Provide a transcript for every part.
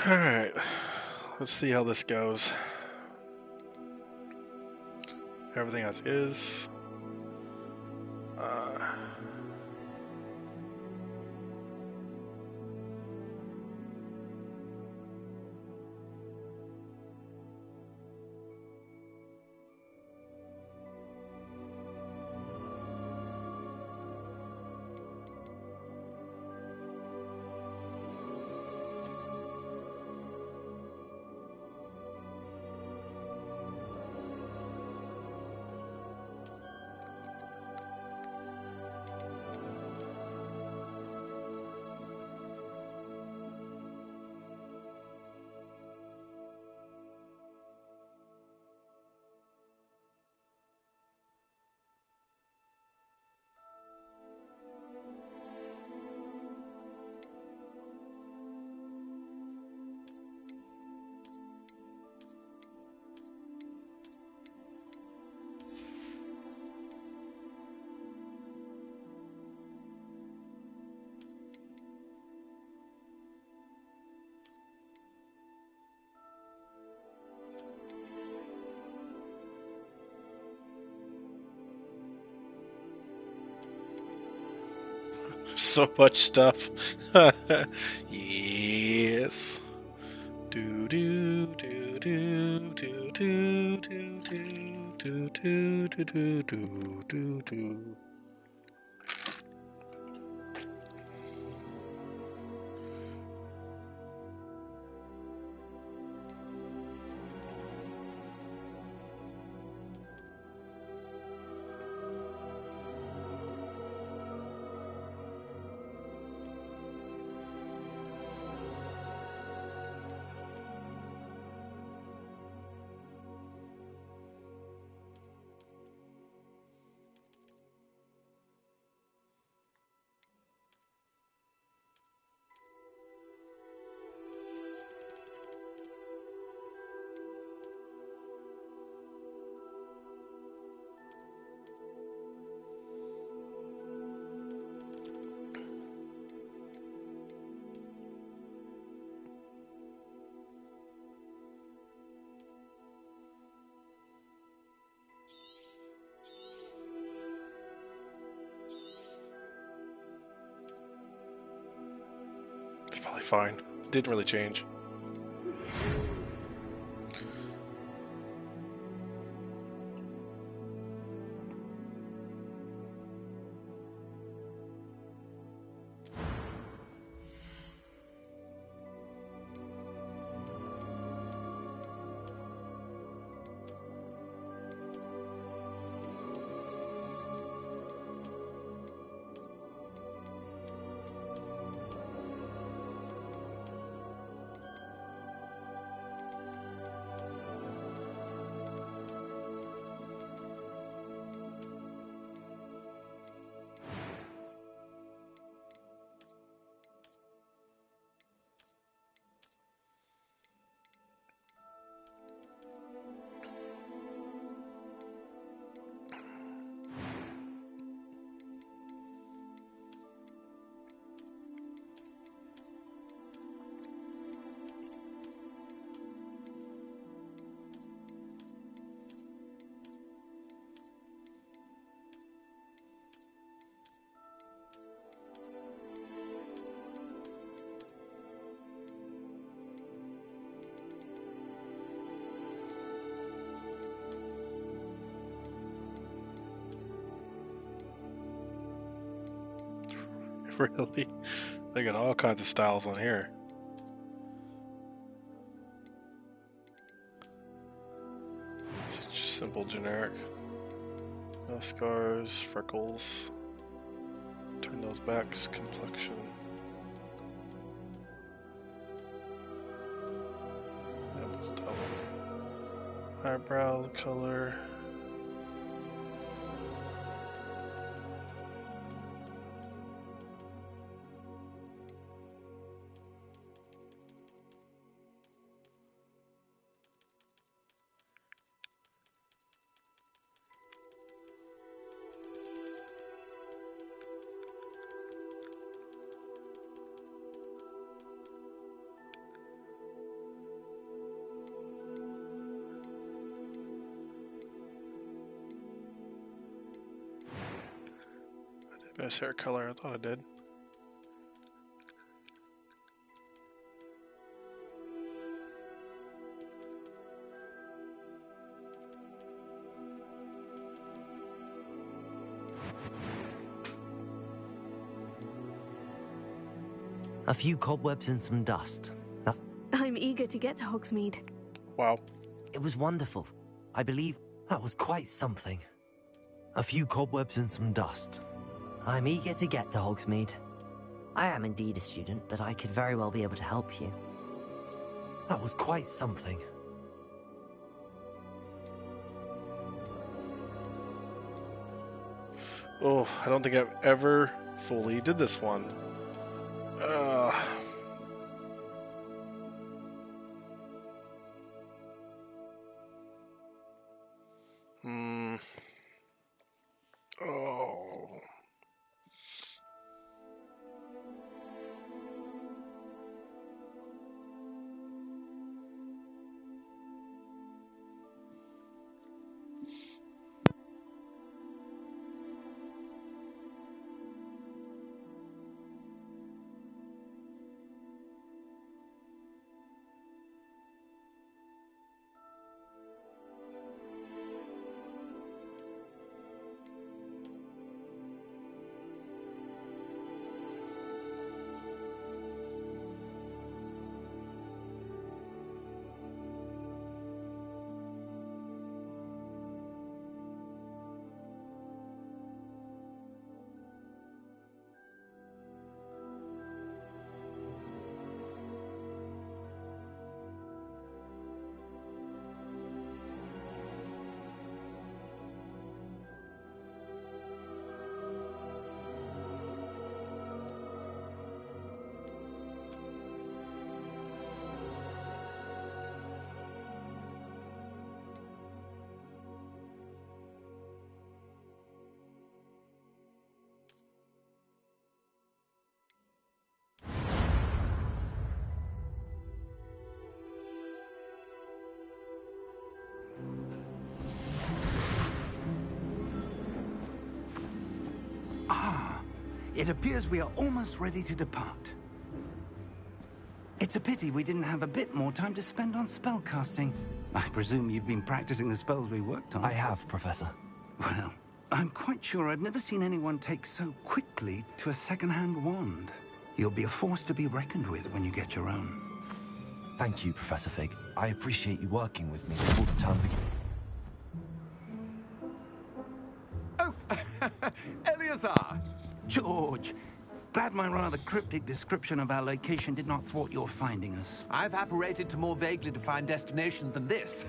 Alright, let's see how this goes. Everything as is. So much stuff. Yes. Do do do do do do do do do do do do do do. It's probably fine. Didn't really change. Really? They got all kinds of styles on here. It's just simple, generic. No scars, freckles. Turn those back. Complexion. Eyebrow color. Best hair color, I thought I did. A few cobwebs and some dust. I'm eager to get to Hogsmeade. Wow. It was wonderful. I believe that was quite something. A few cobwebs and some dust. I'm eager to get to Hogsmeade. I am indeed a student, but I could very well be able to help you. That was quite something. Oh, I don't think I've ever fully did this one. Oh. It appears we are almost ready to depart. It's a pity we didn't have a bit more time to spend on spellcasting. I presume you've been practicing the spells we worked on. I have, Professor. Well, I'm quite sure I've never seen anyone take so quickly to a second-hand wand. You'll be a force to be reckoned with when you get your own. Thank you, Professor Fig. I appreciate you working with me before the term begins. Oh, Eleazar! George, glad my rather cryptic description of our location did not thwart your finding us. I've apparated to more vaguely defined destinations than this.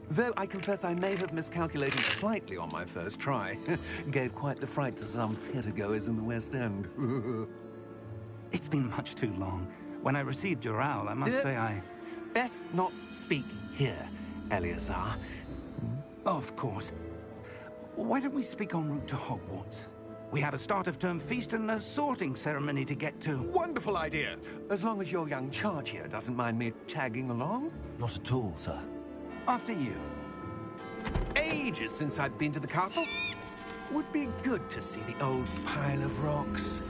Though I confess I may have miscalculated slightly on my first try. Gave quite the fright to some theatergoers in the West End. It's been much too long. When I received your owl, I must say I... Best not speak here, Eleazar. Of course. Why don't we speak en route to Hogwarts? We have a start-of-term feast and a sorting ceremony to get to. Wonderful idea! As long as your young charge here doesn't mind me tagging along. Not at all, sir. After you. Ages since I've been to the castle. Would be good to see the old pile of rocks.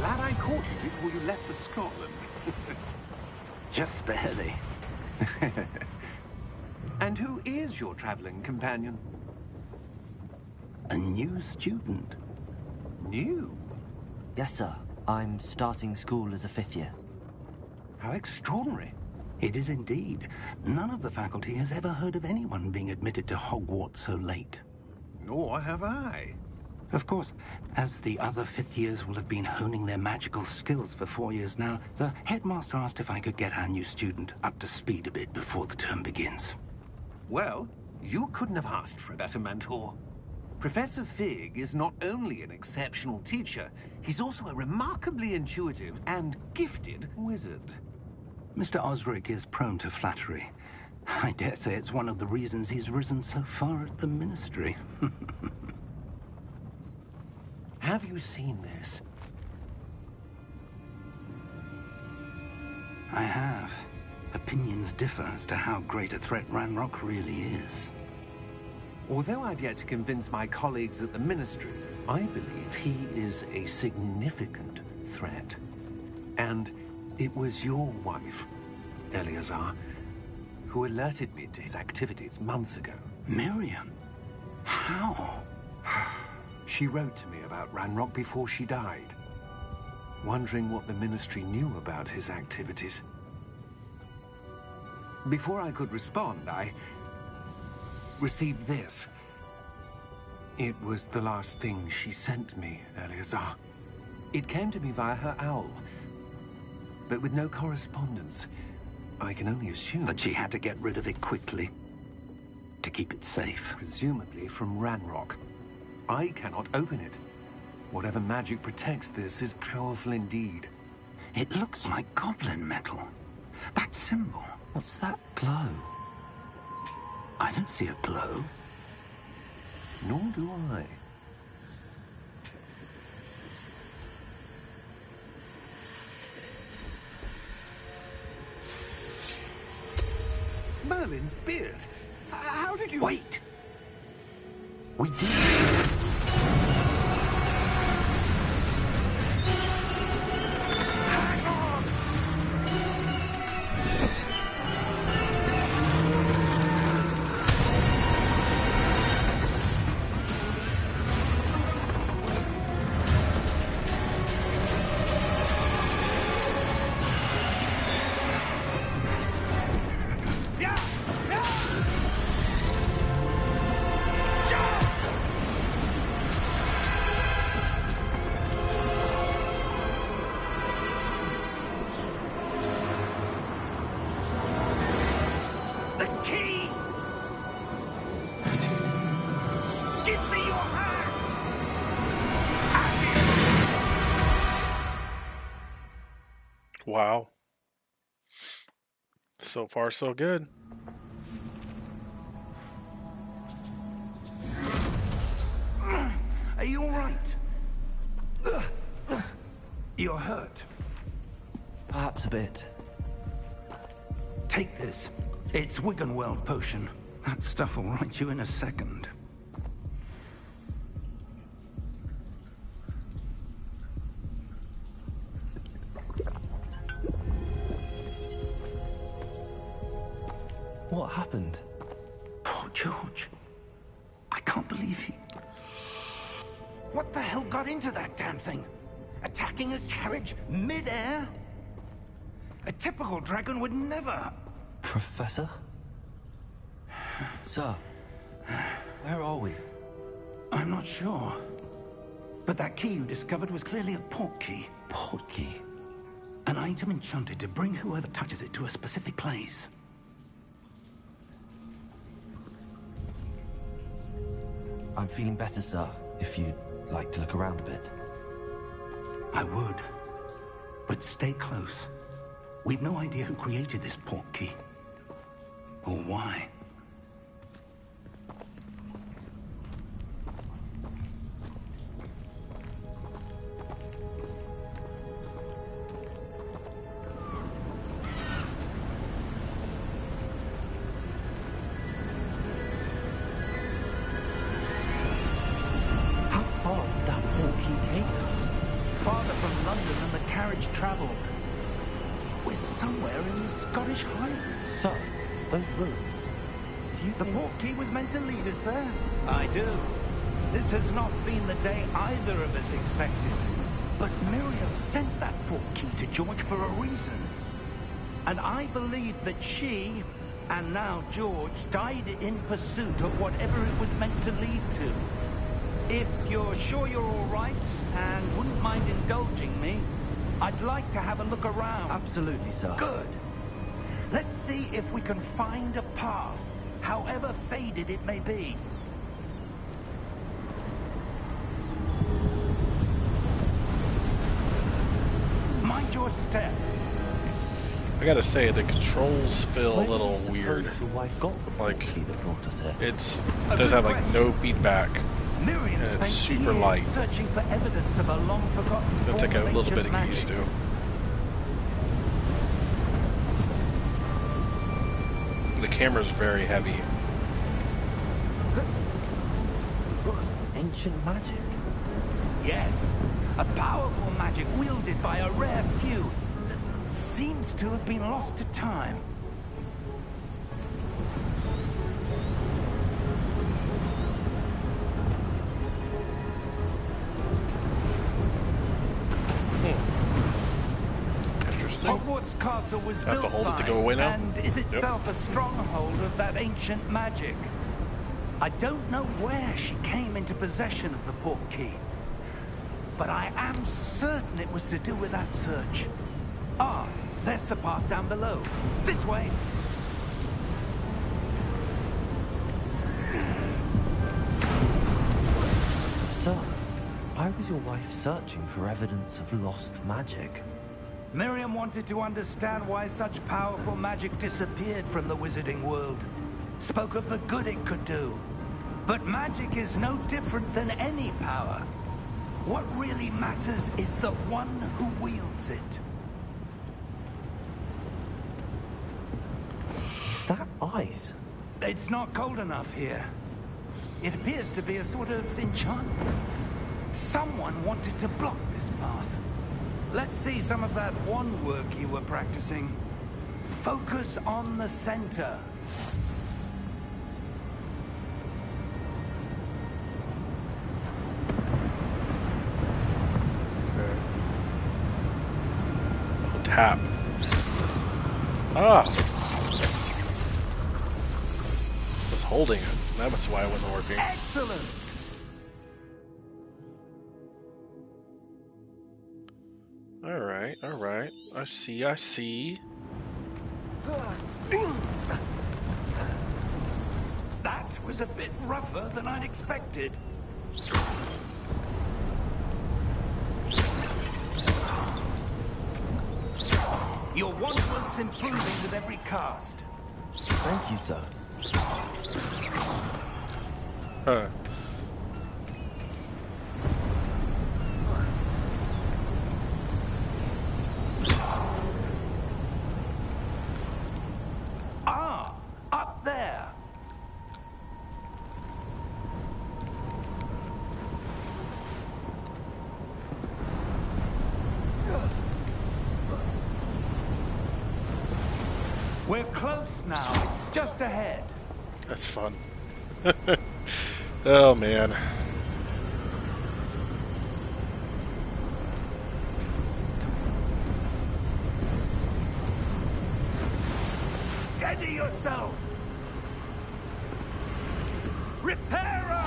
Glad I caught you before you left for Scotland. Just barely. And who is your traveling companion? A new student. New? Yes, sir. I'm starting school as a 5th year. How extraordinary. It is indeed. None of the faculty has ever heard of anyone being admitted to Hogwarts so late. Nor have I. Of course, as the other 5th years will have been honing their magical skills for 4 years now, the headmaster asked if I could get our new student up to speed a bit before the term begins. Well, you couldn't have asked for a better mentor. Professor Fig is not only an exceptional teacher, he's also a remarkably intuitive and gifted wizard. Mr. Osric is prone to flattery. I dare say it's one of the reasons he's risen so far at the Ministry. Have you seen this? I have. Opinions differ as to how great a threat Ranrock really is. Although I've yet to convince my colleagues at the Ministry, I believe he is a significant threat. And it was your wife, Eleazar, who alerted me to his activities months ago. Miriam? How? She wrote to me about Ranrock before she died, wondering what the Ministry knew about his activities. Before I could respond, I received this. It was the last thing she sent me, Eleazar. It came to me via her owl, but with no correspondence. I can only assume That she had to get rid of it quickly, to keep it safe. presumably from Ranrock. I cannot open it. Whatever magic protects this is powerful indeed. It looks like goblin metal. That symbol. What's that glow? I don't see a glow. Nor do I. Merlin's beard. How did you... Wait! We did. Hang on! Yeah! Yeah! The key! Give me your hand! Wow. So far, so good. Are you all right? You're hurt. Perhaps a bit. Take this. It's Wiggenweld potion. That stuff will right you in a second. What happened? Poor George. I can't believe he... What the hell got into that damn thing? Attacking a carriage mid-air? A typical dragon would never... Professor? Sir, where are we? I'm not sure. But that key you discovered was clearly a port key. Port key. An item enchanted to bring whoever touches it to a specific place. I'm feeling better, sir, if you'd like to look around a bit. I would. But stay close. We've no idea who created this port key. Or why. How far did that port key take us? Farther from London than the carriage travelled. We're somewhere in the Scottish Highlands. Sir, those ruins. you The think... portkey was meant to lead us there? I do. This has not been the day either of us expected. But Miriam sent that portkey to George for a reason. And I believe that she, and now George, died in pursuit of whatever it was meant to lead to. If you're sure you're all right, and wouldn't mind indulging me, I'd like to have a look around. Absolutely, sir. Good. Let's see if we can find a path, however faded it may be. Mind your step. I gotta say, the controls feel Where a little do you weird. suppose your wife got the Like, portkey that brought us here? It does have like no feedback. Miriam And it's spent super years light. searching for evidence of a long-forgotten It's gonna form take a of little bit ancient to get used magic. to. The camera's very heavy. Ancient magic? Yes, a powerful magic wielded by a rare few that seems to have been lost to time. Interesting. Hogwarts Castle was Have to built hold it by to go away now? and is itself a stronghold of that ancient magic. I don't know where she came into possession of the portkey, but I am certain it was to do with that search. Ah, there's the path down below. This way. Sir, why was your wife searching for evidence of lost magic? Miriam wanted to understand why such powerful magic disappeared from the wizarding world. Spoke of the good it could do. But magic is no different than any power. What really matters is the one who wields it. Is that ice? It's not cold enough here. It appears to be a sort of enchantment. Someone wanted to block this path. Let's see some of that wand work you were practicing. Focus on the center. Oh, tap. Ah! I was holding it. That was why it wasn't working. Excellent! Alright, alright. I see, I see. That was a bit rougher than I'd expected. Your wand work's improving with every cast. Thank you, sir. Huh. Ah, up there. We're close now. It's just ahead. That's fun. Oh, man. Steady yourself. Reparo!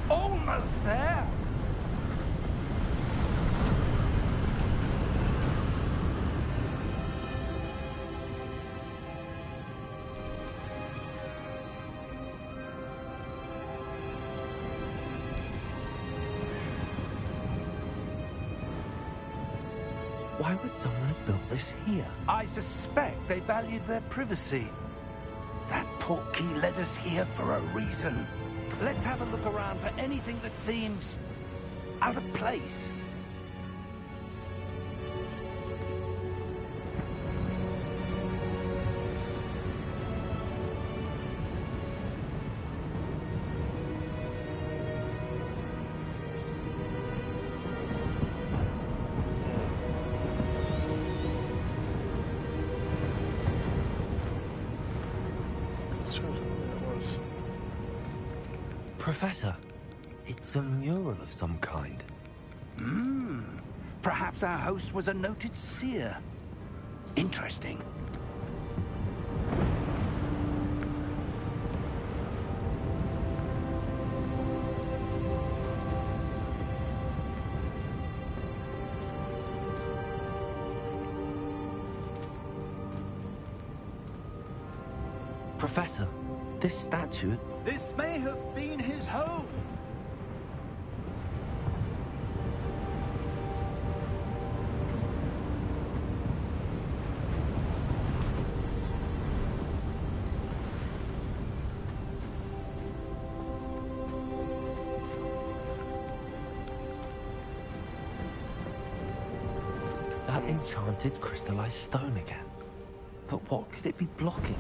Almost there. Why would someone have built this here? I suspect they valued their privacy. That portkey led us here for a reason. Let's have a look around for anything that seems out of place. Professor, it's a mural of some kind. Perhaps our host was a noted seer. Interesting. Professor, this statue... This may have been his home. That enchanted crystallized stone again. But what could it be blocking?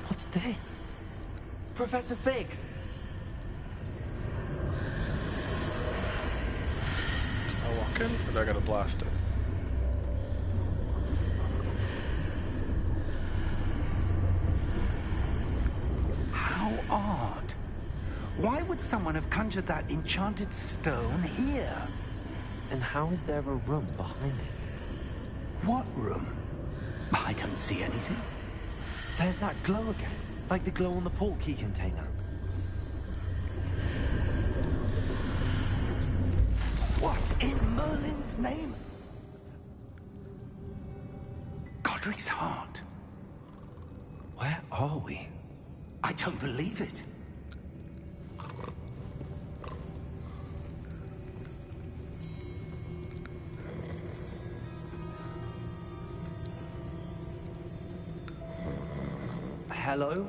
What's this? Professor Fig! I walk in, or do I gotta blast it? How odd. Why would someone have conjured that enchanted stone here? And how is there a room behind it? What room? I don't see anything. There's that glow again, like the glow on the portkey container. What in Merlin's name? Godric's heart. Where are we? I don't believe it. Hello?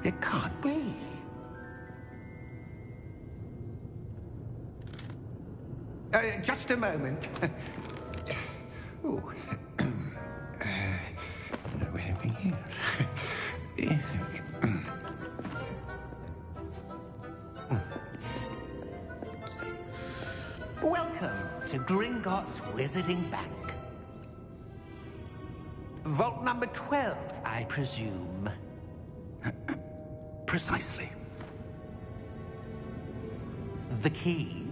It can't be. Just a moment. Oh. No, anything here. Welcome to Gringotts Wizarding Bank. Vault number 12, I presume. Precisely. The key?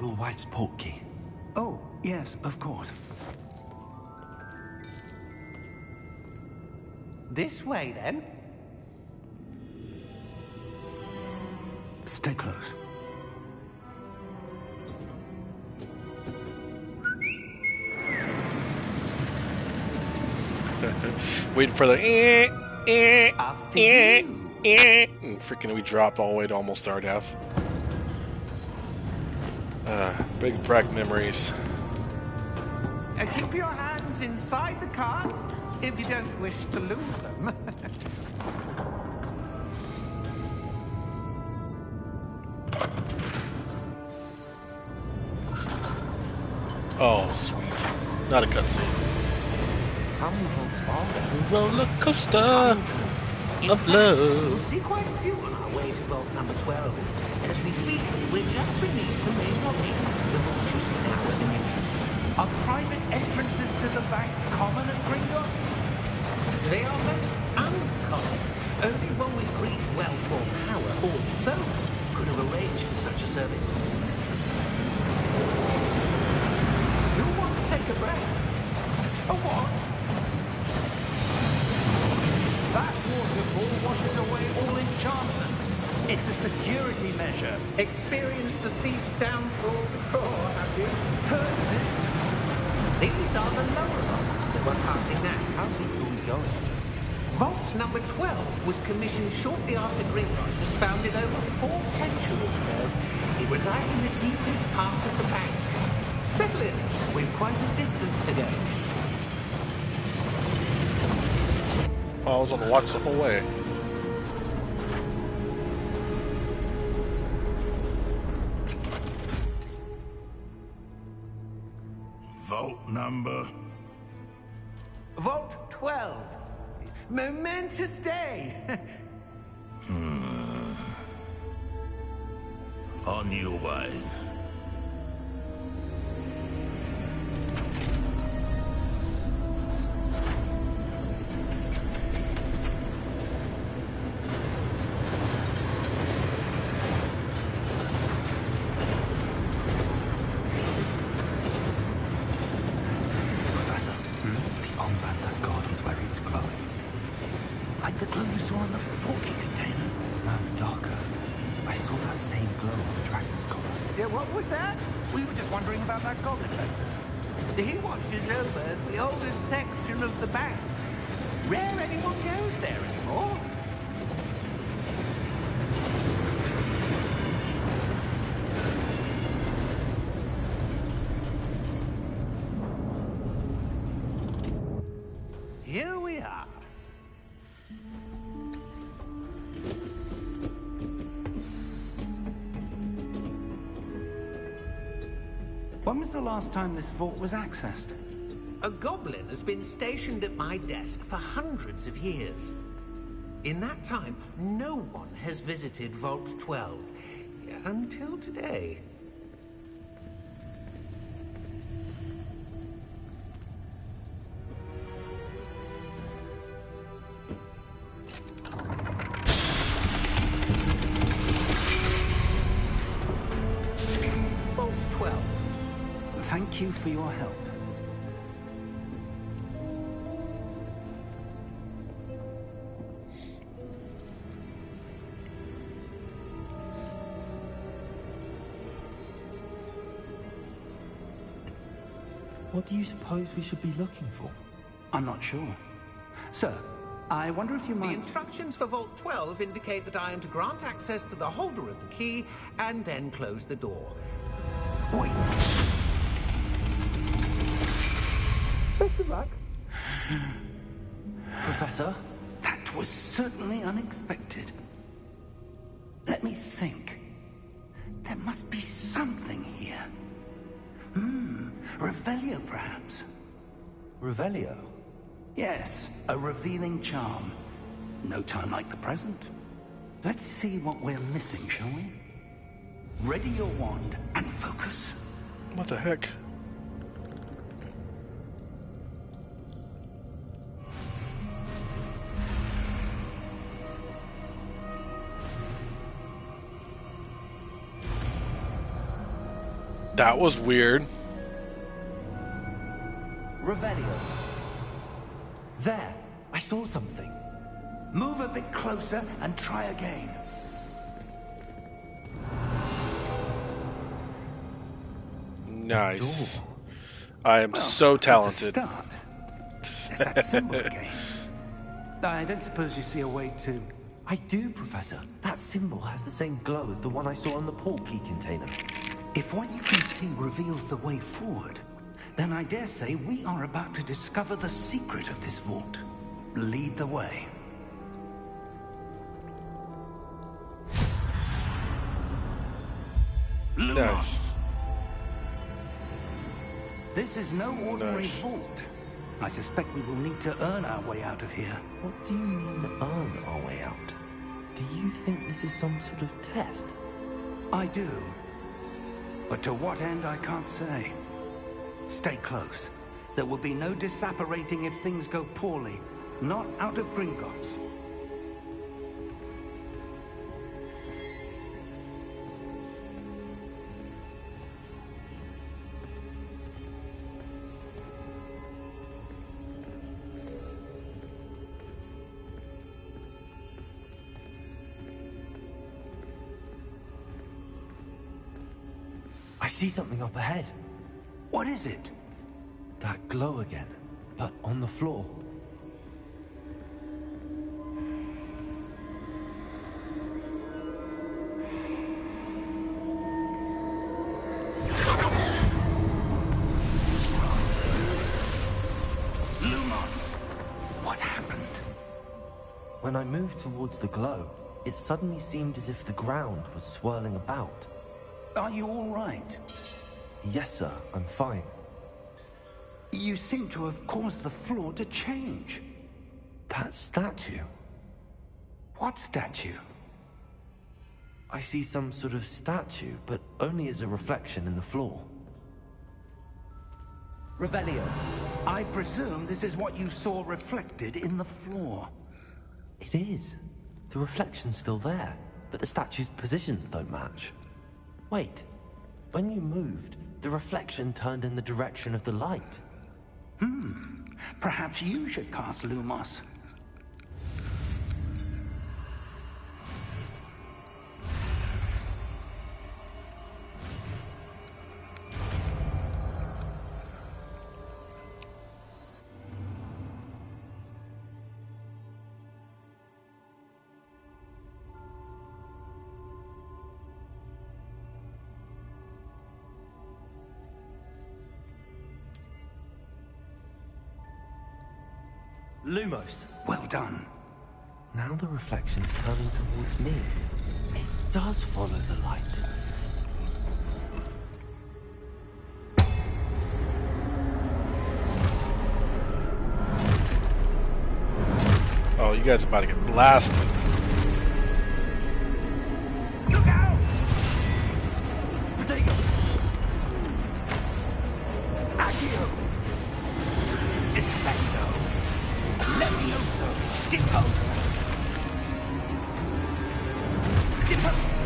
Your wife's portkey. Oh, yes, of course. This way, then. Stay close. Wait for the After you. and freaking we dropped all the way to almost our death. Big brag memories. Keep your hands inside the cart if you don't wish to lose them. Oh, sweet. Not a cutscene. How many votes are there? Roller coaster Hundreds. In of fact, love. We'll see quite a few on our way to vault number 12. As we speak, we're just beneath the main lobby. The vaults you see now are in the east. Are private entrances to the bank common at Gringotts? They are most uncommon. Only one with great wealth or power, or both, could have arranged for such a service. You want to take a breath? A what? That waterfall washes away all enchantments. It's a security measure. Experienced the thief's downfall before, have you? Heard of it? These are the lower vaults that we're passing now. How deep are we going? Vault number 12 was commissioned shortly after Gringotts was founded over 4 centuries ago. It resides in the deepest part of the bank. Settle in. We've quite a distance to go. Oh, I was on the watch the whole way. number? Vault 12. Momentous day. On your way. Professor, the armband that guard was wearing is glowing. Like the glow you saw on the porky container. No, darker. I saw that same glow on the dragon's collar. Yeah, what was that? We were just wondering about that goblin back there. He watches over the oldest section of the bank. Rare anyone goes there anymore. Here we are. When was the last time this vault was accessed? A goblin has been stationed at my desk for hundreds of years. In that time, no one has visited Vault 12. Until today. Vault 12. Thank you for your help. What do you suppose we should be looking for? I'm not sure. Sir, I wonder if you The might... instructions for Vault 12 indicate that I am to grant access to the holder of the key and then close the door. Wait! Best of luck. Professor? That was certainly unexpected. Let me think. There must be something here. Revelio, perhaps? Revelio? Yes, a revealing charm. No time like the present. Let's see what we're missing, shall we? Ready your wand and focus. What the heck? That was weird. Revelio. There! I saw something. Move a bit closer and try again. Nice. I am so talented. That's a start. There's that symbol again. I don't suppose you see a way to... I do, Professor. That symbol has the same glow as the one I saw on the port key container. If what you can see reveals the way forward, then I dare say we are about to discover the secret of this vault. Lead the way. Nice. This is no ordinary Nice. vault. I suspect we will need to earn our way out of here. What do you mean, earn our way out? Do you think this is some sort of test? I do. But to what end, I can't say. Stay close. There will be no disapparating if things go poorly. Not out of Gringotts. I see something up ahead. What is it? That glow again, but on the floor. Lumos! What happened? When I moved towards the glow, it suddenly seemed as if the ground was swirling about. Are you all right? Yes, sir, I'm fine. You seem to have caused the floor to change. That statue. What statue? I see some sort of statue, but only as a reflection in the floor. Revelio. I presume this is what you saw reflected in the floor. It is. The reflection's still there, but the statue's positions don't match. Wait. When you moved, the reflection turned in the direction of the light. Perhaps you should cast Lumos. Lumos. Well done. Now the reflection's turning towards me. It does follow the light. Oh, you guys are about to get blasted. Look out! Potato! Accio! Defendo! Levioso! Deposa! Deposa!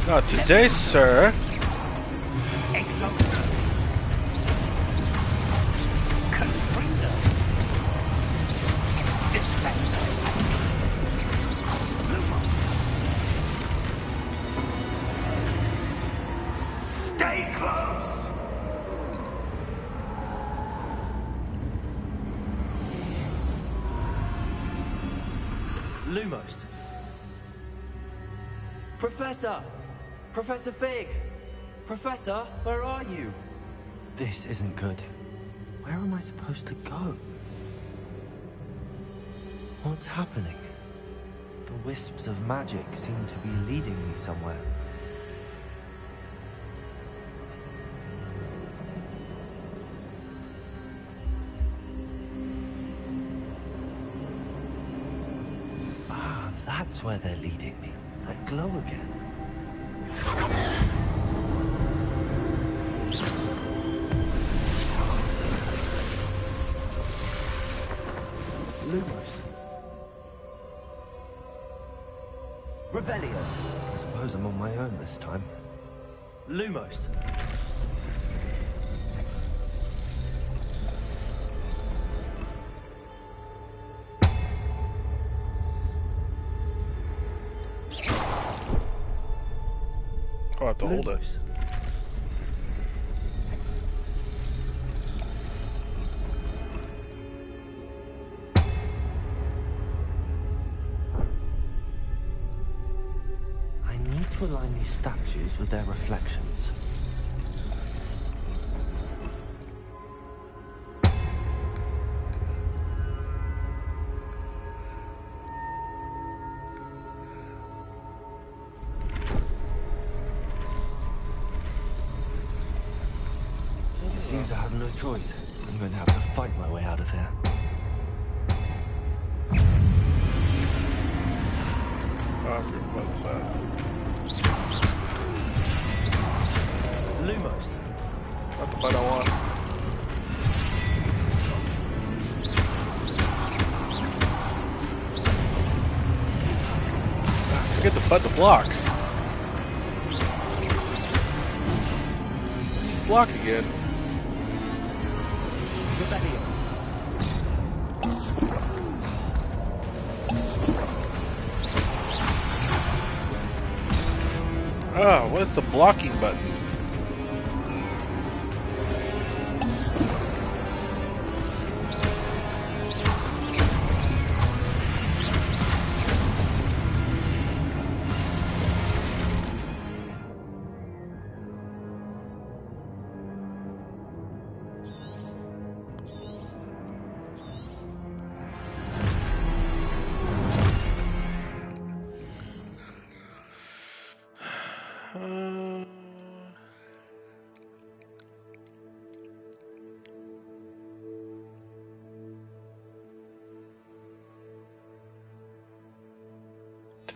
Not today, sir. Stay close! Lumos. Professor! Professor Fig! Professor, where are you? This isn't good. Where am I supposed to go? What's happening? The wisps of magic seem to be leading me somewhere. Ah, that's where they're leading me. That glow again. Lumos. Revelio. I suppose I'm on my own this time. Lumos. I'll have to hold it. Lumos. I need to align these statues with their reflections. It seems I have no choice. I'm going to have to fight my way out of here. Oh, I forgot about that. Lumos. Not the button I want. Forget the button to block. Block again. Revelio. Ah, what's the blocking button?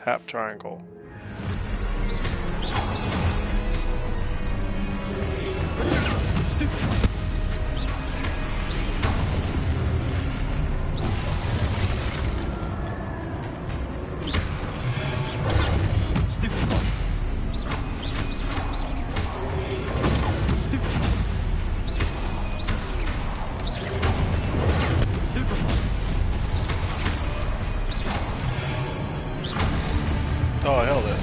Tap triangle. Oh, I held it.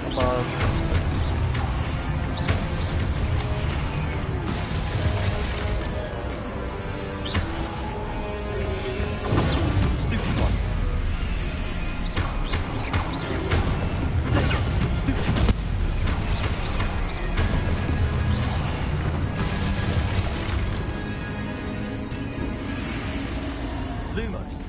Come on. Lumos.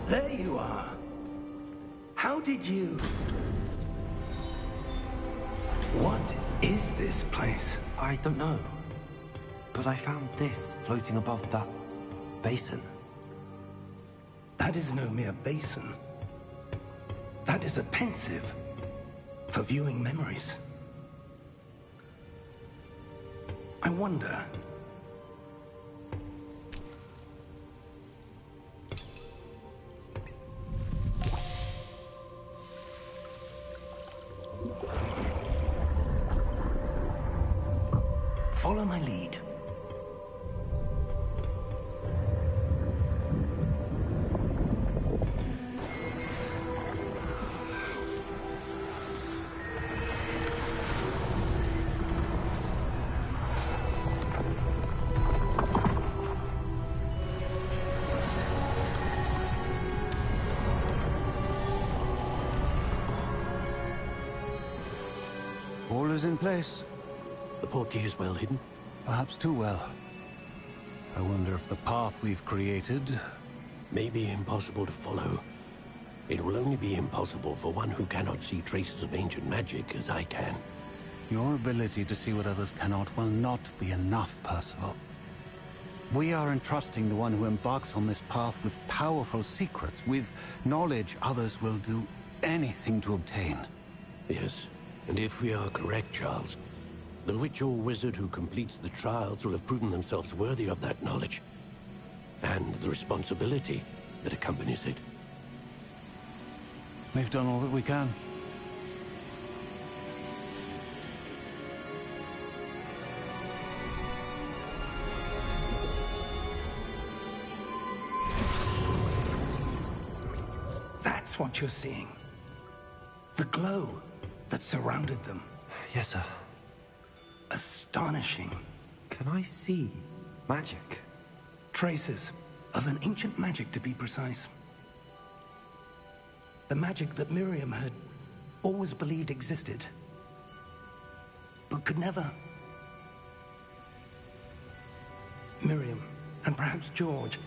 There you are. How did you... What is this place? I don't know. But I found this floating above that basin. That is no mere basin. That is a pensive for viewing memories. I wonder... Follow my lead. All is in place. The portkey is well hidden. Perhaps too well. I wonder if the path we've created... May be impossible to follow. It will only be impossible for one who cannot see traces of ancient magic as I can. Your ability to see what others cannot will not be enough, Percival. We are entrusting the one who embarks on this path with powerful secrets, with knowledge others will do anything to obtain. Yes, and if we are correct, Charles, the witch or wizard who completes the trials will have proven themselves worthy of that knowledge, and the responsibility that accompanies it. We've done all that we can. That's what you're seeing. The glow that surrounded them. Yes, sir. Astonishing. Can I see magic? Traces of an ancient magic, to be precise. The magic that Miriam had always believed existed, but could never. Miriam, and perhaps George,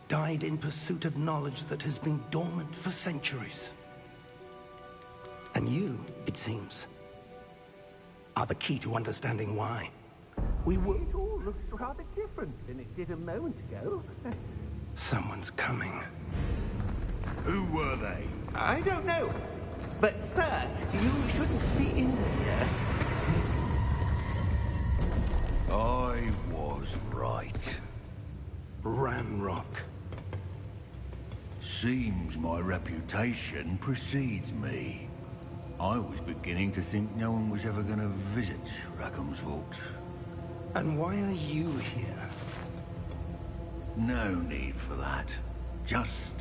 died in pursuit of knowledge that has been dormant for centuries. And you, it seems, are the key to understanding why. We were... It all looks rather different than it did a moment ago. Someone's coming. Who were they? I don't know. But, sir, you shouldn't be in here. I was right. Ramrock. Seems my reputation precedes me. I was beginning to think no one was ever going to visit Rackham's vault. And why are you here? No need for that. Just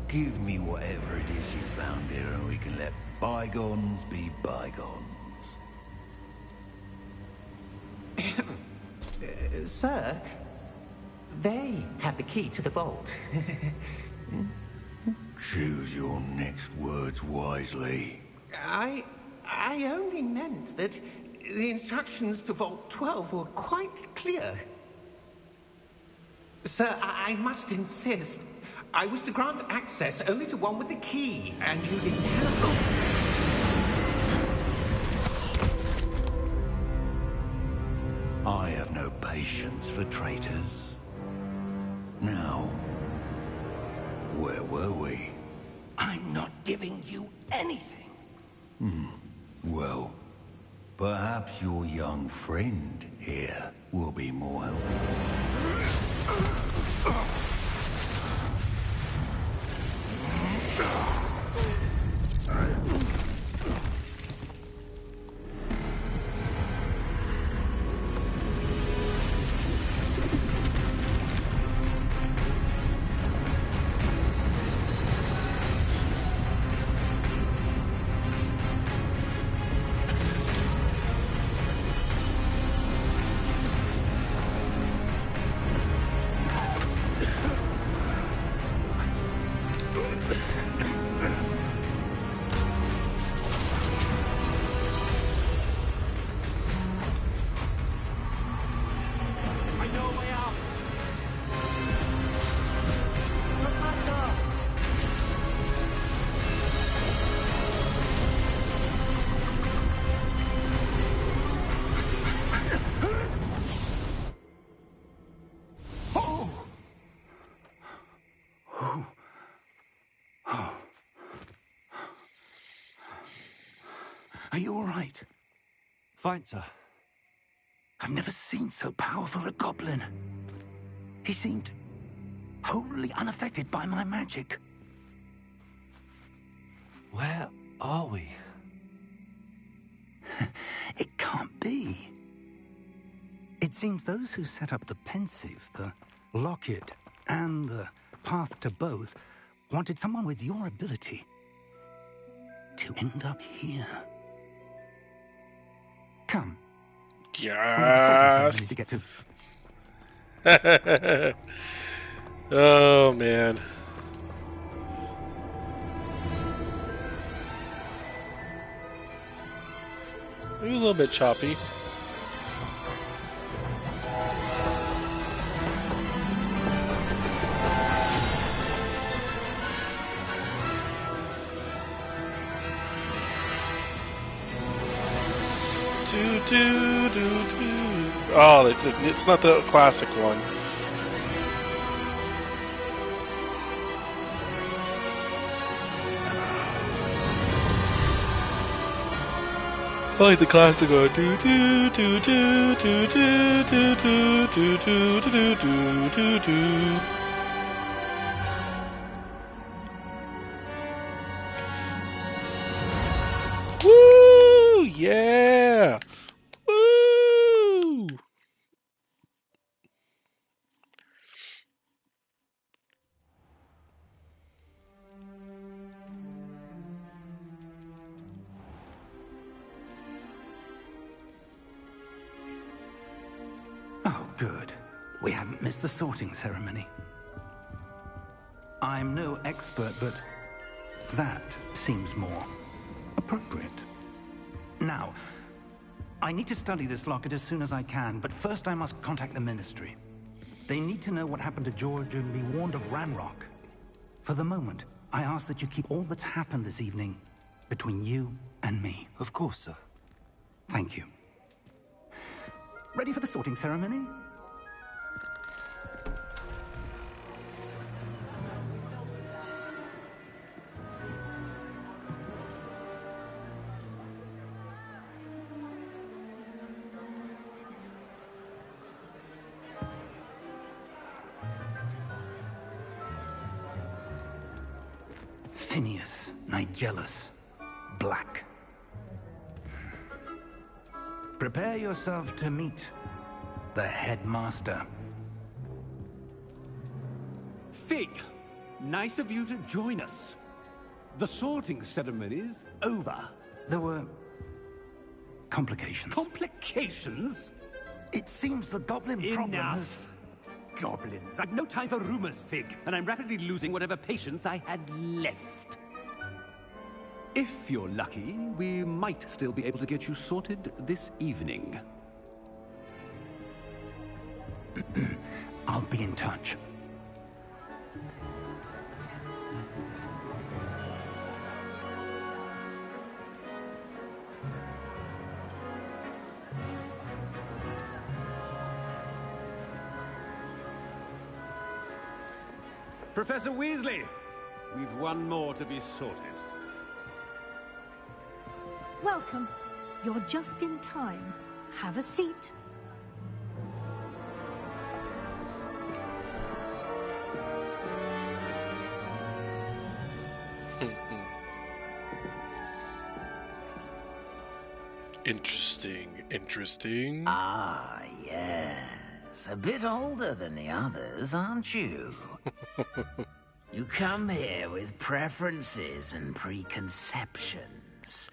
give me whatever it is you found here and we can let bygones be bygones. Sir, they have the key to the vault. Choose your next words wisely. I only meant that the instructions to Vault 12 were quite clear. Sir, I must insist. I was to grant access only to one with the key, and you didn't have them. I have no patience for traitors. Now, where were we? I'm not giving you anything. Well, perhaps your young friend here will be more helpful. Are you all right? Fine, sir. I've never seen so powerful a goblin. He seemed wholly unaffected by my magic. Where are we? It can't be. It seems those who set up the pensive, the locket, and the path to both wanted someone with your ability to end up here. Come. We have a sorting ceremony Yes. to get to. Oh, man. It was a little bit choppy. Oh, it's not the classic one. I like the classic one. Do do do do do do do do do do do do do do. Woo! Yeah! Woo! Oh, good. We haven't missed the sorting ceremony. I'm no expert, but that seems more appropriate. Now, I need to study this locket as soon as I can, but first I must contact the Ministry. They need to know what happened to George and be warned of Ranrock. For the moment, I ask that you keep all that's happened this evening between you and me. Of course, sir. Thank you. Ready for the sorting ceremony? Tinius, Nigellus, Black. Prepare yourself to meet the headmaster. Fig, nice of you to join us. The sorting ceremony's over. There were complications. Complications? It seems the goblin problem has... Enough! Goblins. I've no time for rumors, Fig, and I'm rapidly losing whatever patience I had left. If you're lucky, we might still be able to get you sorted this evening. I'll be in touch. Professor Weasley, we've one more to be sorted. Welcome. You're just in time. Have a seat. Interesting. Ah, yes. A bit older than the others, aren't you? You come here with preferences and preconceptions.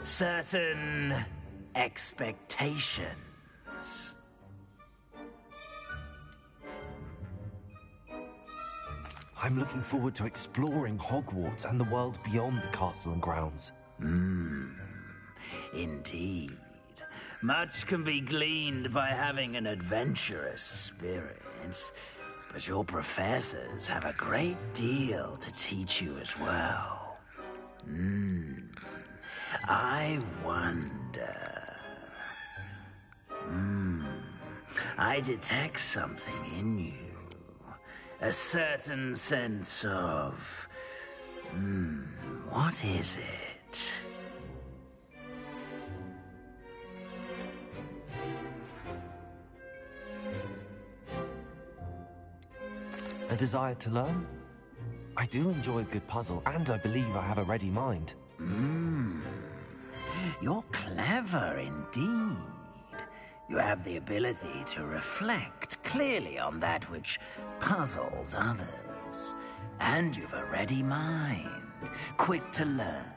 Certain expectations. I'm looking forward to exploring Hogwarts and the world beyond the castle and grounds. Indeed. Much can be gleaned by having an adventurous spirit, but your professors have a great deal to teach you as well. I wonder... I detect something in you. A certain sense of... what is it? A desire to learn? I do enjoy a good puzzle, and I believe I have a ready mind. You're clever indeed. You have the ability to reflect clearly on that which puzzles others. And you've a ready mind, quick to learn.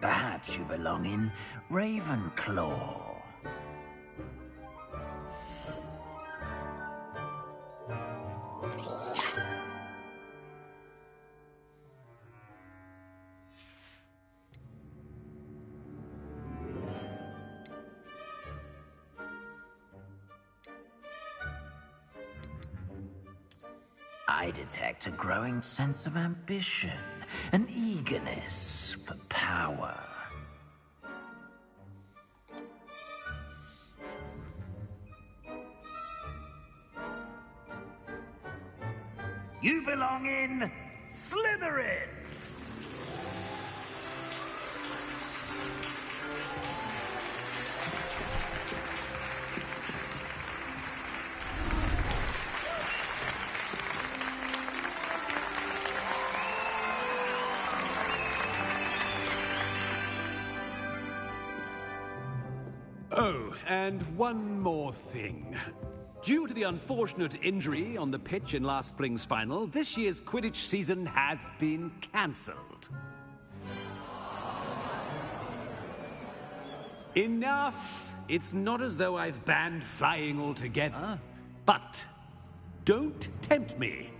Perhaps you belong in Ravenclaw. I detect a growing sense of ambition, an eagerness for power. You belong in Slytherin! Oh, and one more thing. Due to the unfortunate injury on the pitch in last spring's final, this year's Quidditch season has been cancelled. Enough! It's not as though I've banned flying altogether. But don't tempt me.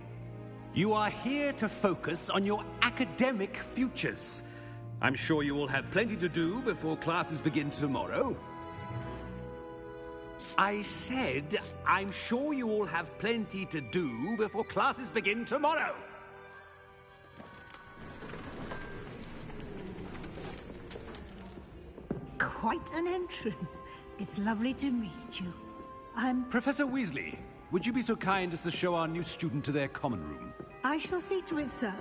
You are here to focus on your academic futures. I'm sure you will have plenty to do before classes begin tomorrow. I said, I'm sure you all have plenty to do before classes begin tomorrow. Quite an entrance. It's lovely to meet you. I'm... Professor Weasley, would you be so kind as to show our new student to their common room? I shall see to it, sir.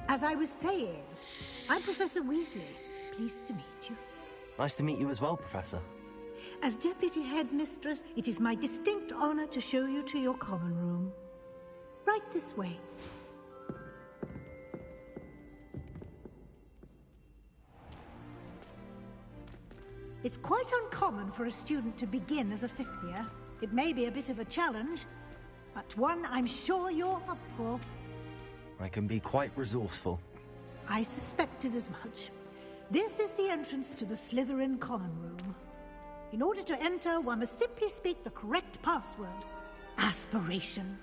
As I was saying, I'm Professor Weasley. Pleased to meet you. Nice to meet you as well, Professor. As Deputy Headmistress, it is my distinct honor to show you to your common room. Right this way. It's quite uncommon for a student to begin as a fifth year. It may be a bit of a challenge, but one I'm sure you're up for. I can be quite resourceful. I suspected as much. This is the entrance to the Slytherin Common Room. In order to enter, one must simply speak the correct password. Aspiration.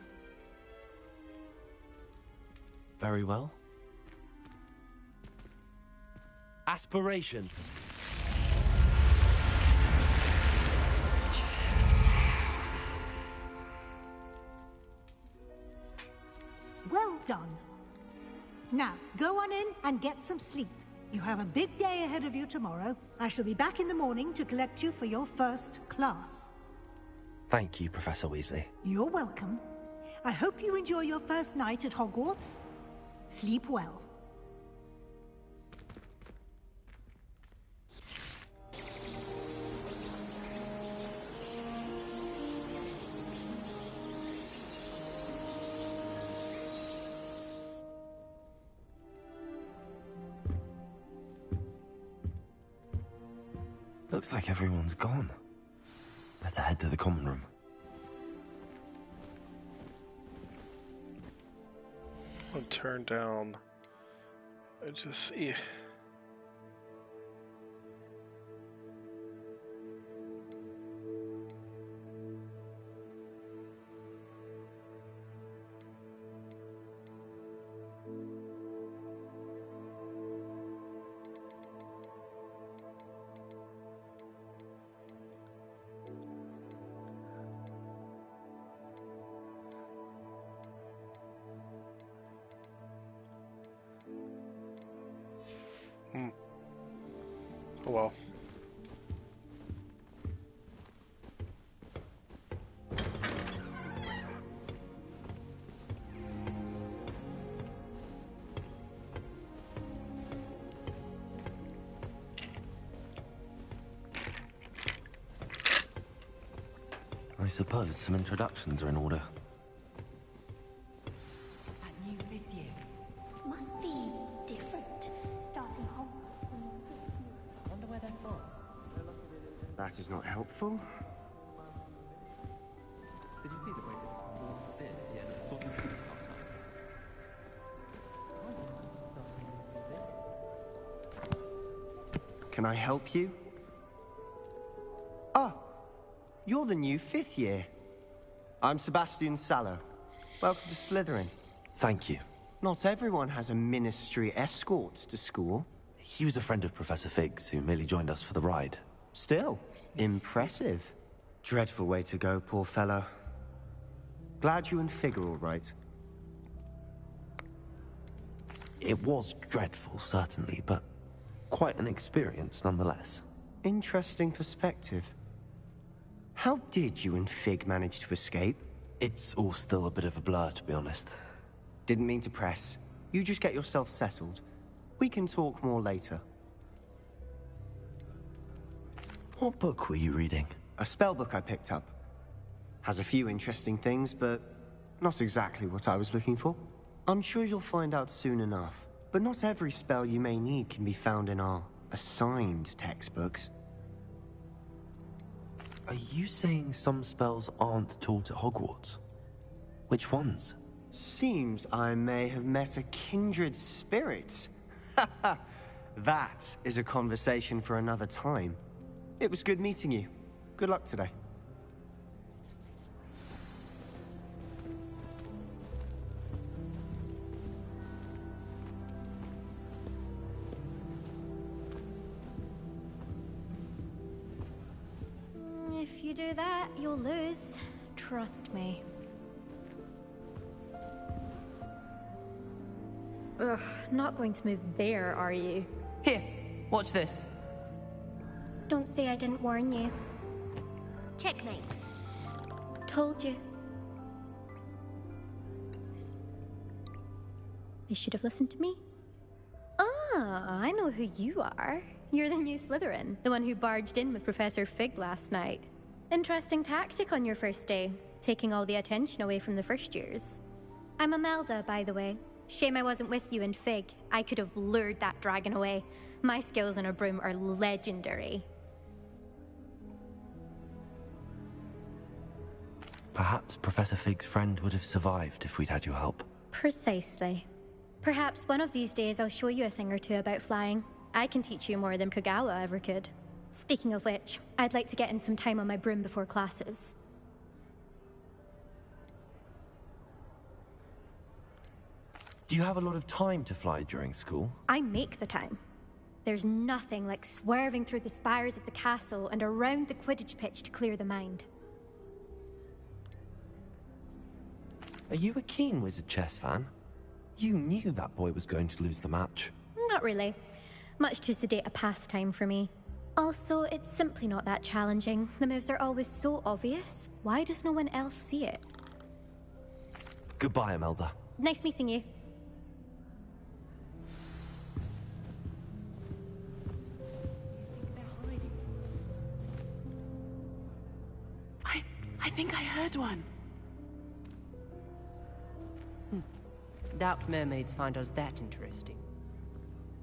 Very well. Aspiration. Well done. Now, go on in and get some sleep. You have a big day ahead of you tomorrow. I shall be back in the morning to collect you for your first class. Thank you, Professor Weasley. You're welcome. I hope you enjoy your first night at Hogwarts. Sleep well. Looks like everyone's gone. Better head to the common room. I'll turn down. I just see. Oh well. I suppose some introductions are in order. That new fifth year. Must be different. Starting home. Wonder where they're from. That is not helpful. Did you see the way they did? Yeah, sort of last night. Can I help you? Ah, you're the new fifth year. I'm Sebastian Sallow. Welcome to Slytherin. Thank you. Not everyone has a ministry escort to school. He was a friend of Professor Fig's who merely joined us for the ride. Still, impressive. Dreadful way to go, poor fellow. Glad you and Fig are all right. It was dreadful, certainly, but quite an experience nonetheless. Interesting perspective. How did you and Fig manage to escape? It's all still a bit of a blur, to be honest. Didn't mean to press. You just get yourself settled. We can talk more later. What book were you reading? A spell book I picked up. Has a few interesting things, but not exactly what I was looking for. I'm sure you'll find out soon enough. But not every spell you may need can be found in our assigned textbooks. Are you saying some spells aren't taught at Hogwarts? Which ones? Seems I may have met a kindred spirit. That is a conversation for another time. It was good meeting you. Good luck today. If you do that, you'll lose. Trust me. Ugh, not going to move there, are you? Here, watch this. Don't say I didn't warn you. Checkmate. Told you. They should have listened to me. Ah, I know who you are. You're the new Slytherin, the one who barged in with Professor Fig last night. Interesting tactic on your first day, taking all the attention away from the first years. I'm Imelda, by the way. Shame I wasn't with you in Fig. I could have lured that dragon away. My skills on a broom are legendary. Perhaps Professor Fig's friend would have survived if we'd had your help. Precisely. Perhaps one of these days I'll show you a thing or two about flying. I can teach you more than Kagawa ever could. Speaking of which, I'd like to get in some time on my broom before classes. Do you have a lot of time to fly during school? I make the time. There's nothing like swerving through the spires of the castle and around the Quidditch pitch to clear the mind. Are you a keen Wizard Chess fan? You knew that boy was going to lose the match. Not really. Much too sedate a pastime for me. Also, it's simply not that challenging. The moves are always so obvious. Why does no one else see it? Goodbye, Imelda. Nice meeting you. I think I heard one. Doubt mermaids find us that interesting.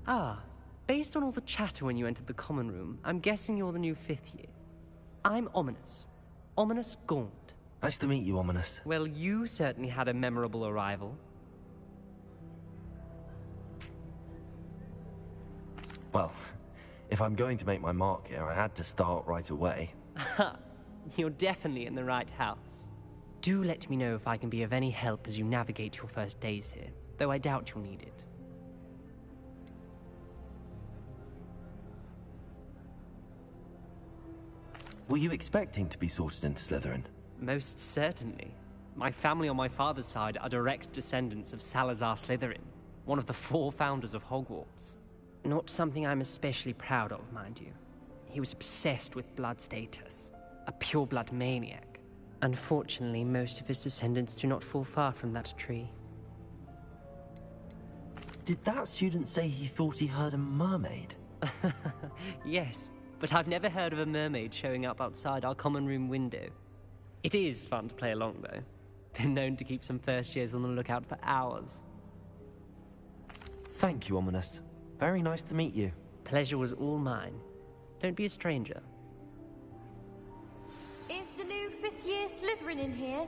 Ah, based on all the chatter when you entered the common room, I'm guessing you're the new 5th year. I'm Ominous. Ominous Gaunt. Nice to meet you, Ominous. Well, you certainly had a memorable arrival. Well, if I'm going to make my mark here, I had to start right away. Ha! You're definitely in the right house. Do let me know if I can be of any help as you navigate your first days here, though I doubt you'll need it. Were you expecting to be sorted into Slytherin? Most certainly. My family on my father's side are direct descendants of Salazar Slytherin, one of the 4 founders of Hogwarts. Not something I'm especially proud of, mind you. He was obsessed with blood status, a pure-blood maniac. Unfortunately, most of his descendants do not fall far from that tree. Did that student say he thought he heard a mermaid? Yes, but I've never heard of a mermaid showing up outside our common room window. It is fun to play along, though. Been known to keep some first years on the lookout for hours. Thank you, Ominous. Very nice to meet you. Pleasure was all mine. Don't be a stranger. Is the new 5th year Slytherin in here?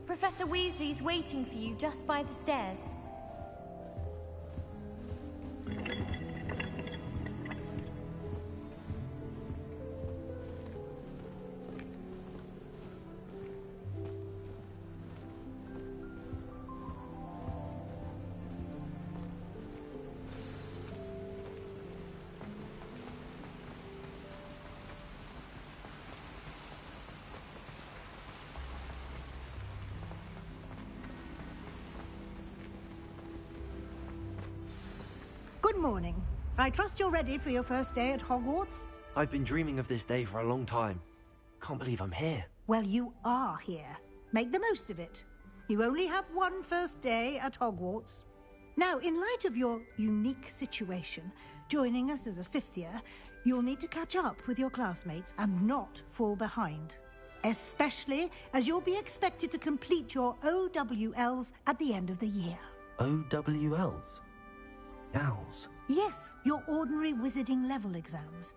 Professor Weasley's waiting for you just by the stairs. Good morning. I trust you're ready for your first day at Hogwarts? I've been dreaming of this day for a long time. Can't believe I'm here. Well, you are here. Make the most of it. You only have one first day at Hogwarts. Now, in light of your unique situation, joining us as a 5th year, you'll need to catch up with your classmates and not fall behind. Especially as you'll be expected to complete your OWLs at the end of the year. OWLs? Owls? Yes, your ordinary wizarding level exams.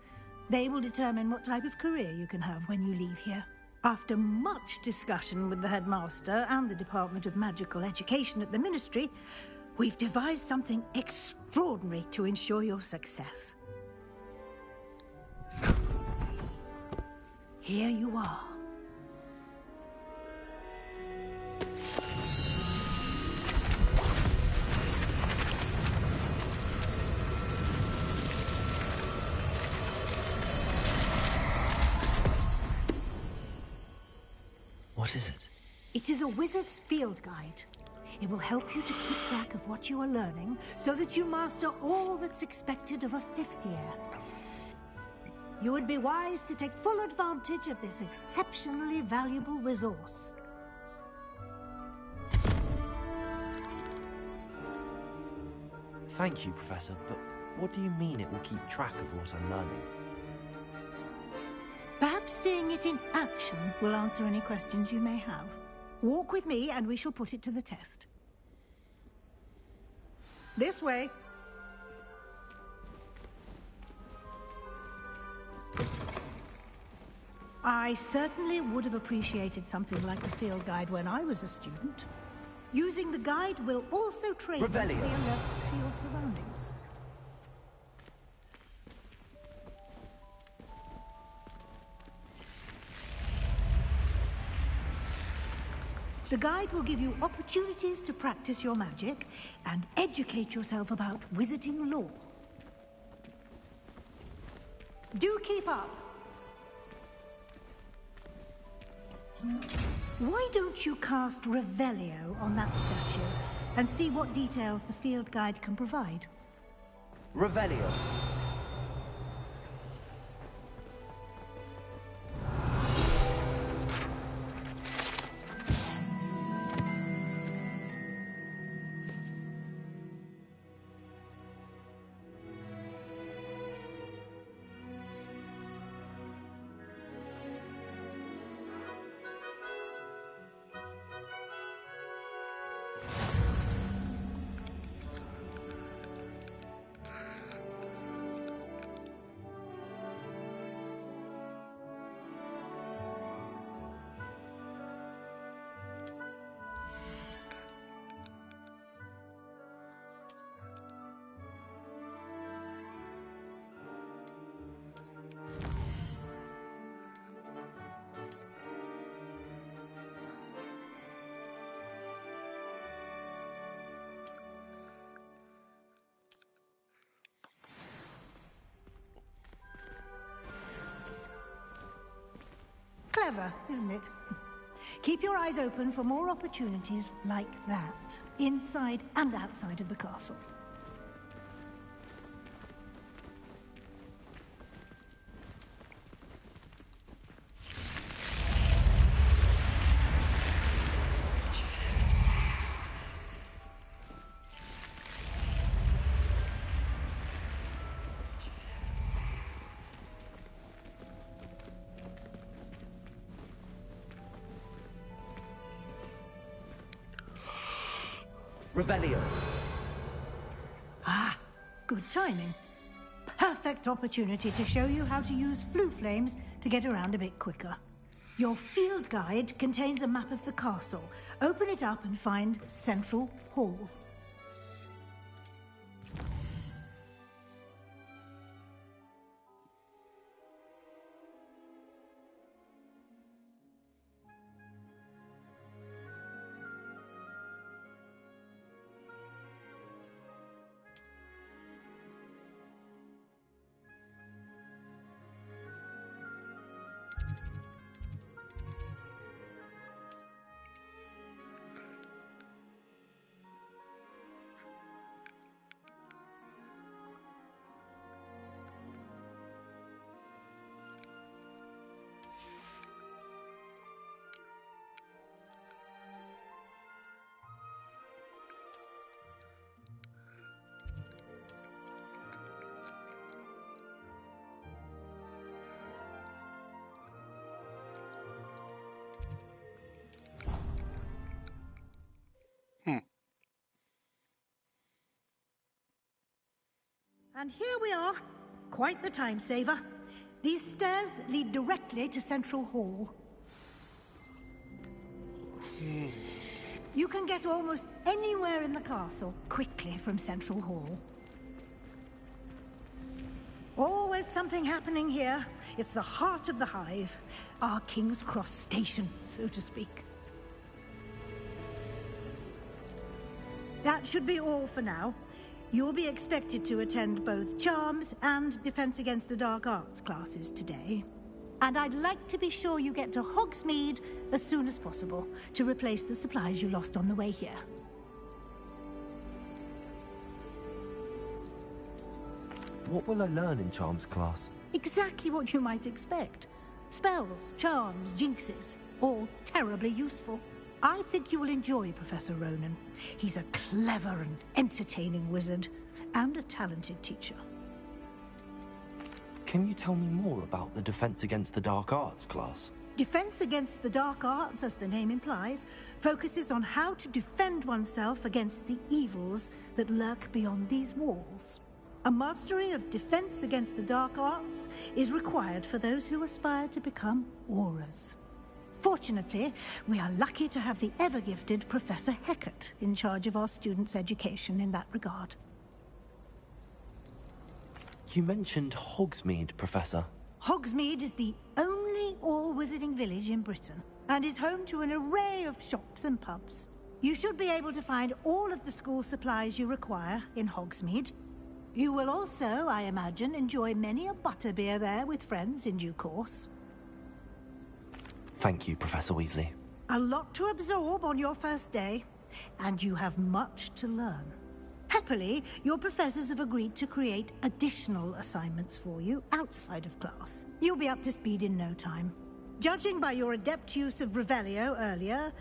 They will determine what type of career you can have when you leave here. After much discussion with the headmaster and the Department of Magical Education at the Ministry, we've devised something extraordinary to ensure your success. Here you are. What is it? It is a wizard's field guide. It will help you to keep track of what you are learning so that you master all that's expected of a 5th year. You would be wise to take full advantage of this exceptionally valuable resource. Thank you, Professor, but what do you mean it will keep track of what I'm learning? Perhaps seeing it in action will answer any questions you may have. Walk with me and we shall put it to the test. This way. I certainly would have appreciated something like the field guide when I was a student. Using the guide will also train you to be alert to your surroundings. The guide will give you opportunities to practice your magic and educate yourself about wizarding lore. Do keep up! Why don't you cast Revelio on that statue and see what details the field guide can provide? Revelio. Clever, isn't it? Keep your eyes open for more opportunities like that, inside and outside of the castle. Revelio. Ah, good timing. Perfect opportunity to show you how to use flue flames to get around a bit quicker. Your field guide contains a map of the castle. Open it up and find Central Hall. And here we are. Quite the time saver. These stairs lead directly to Central Hall. You can get almost anywhere in the castle quickly from Central Hall. Always something happening here. It's the heart of the hive. Our King's Cross station, so to speak. That should be all for now. You'll be expected to attend both Charms and Defense Against the Dark Arts classes today. And I'd like to be sure you get to Hogsmeade as soon as possible to replace the supplies you lost on the way here. What will I learn in Charms class? Exactly what you might expect. Spells, charms, jinxes, all terribly useful. I think you will enjoy Professor Ronan. He's a clever and entertaining wizard, and a talented teacher. Can you tell me more about the Defense Against the Dark Arts class? Defense Against the Dark Arts, as the name implies, focuses on how to defend oneself against the evils that lurk beyond these walls. A mastery of defense against the dark arts is required for those who aspire to become Aurors. Fortunately, we are lucky to have the ever-gifted Professor Hecat in charge of our students' education in that regard. You mentioned Hogsmeade, Professor. Hogsmeade is the only all-wizarding village in Britain, and is home to an array of shops and pubs. You should be able to find all of the school supplies you require in Hogsmeade. You will also, I imagine, enjoy many a butterbeer there with friends in due course. Thank you, Professor Weasley. A lot to absorb on your first day, and you have much to learn. Happily, your professors have agreed to create additional assignments for you outside of class. You'll be up to speed in no time. Judging by your adept use of Revelio earlier,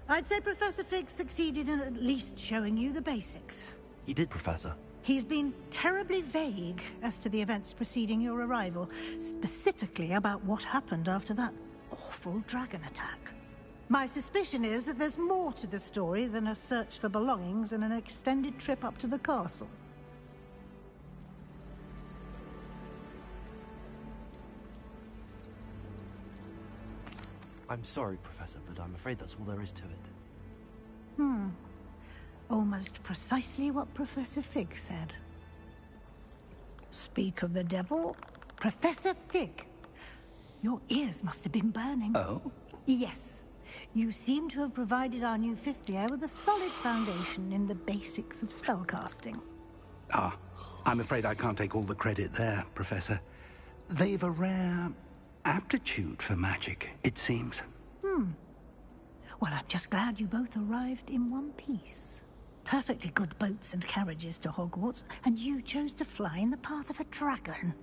I'd say Professor Fig succeeded in at least showing you the basics. He did, Professor. He's been terribly vague as to the events preceding your arrival, specifically about what happened after that awful dragon attack. My suspicion is that there's more to the story than a search for belongings and an extended trip up to the castle. I'm sorry, Professor, but I'm afraid that's all there is to it. Almost precisely what Professor Fig said. Speak of the devil, Professor Fig. Your ears must have been burning. Oh? Yes. You seem to have provided our new fifth year with a solid foundation in the basics of spellcasting. Ah, I'm afraid I can't take all the credit there, Professor. They've a rare aptitude for magic, it seems. Well, I'm just glad you both arrived in one piece. Perfectly good boats and carriages to Hogwarts, and you chose to fly in the path of a dragon.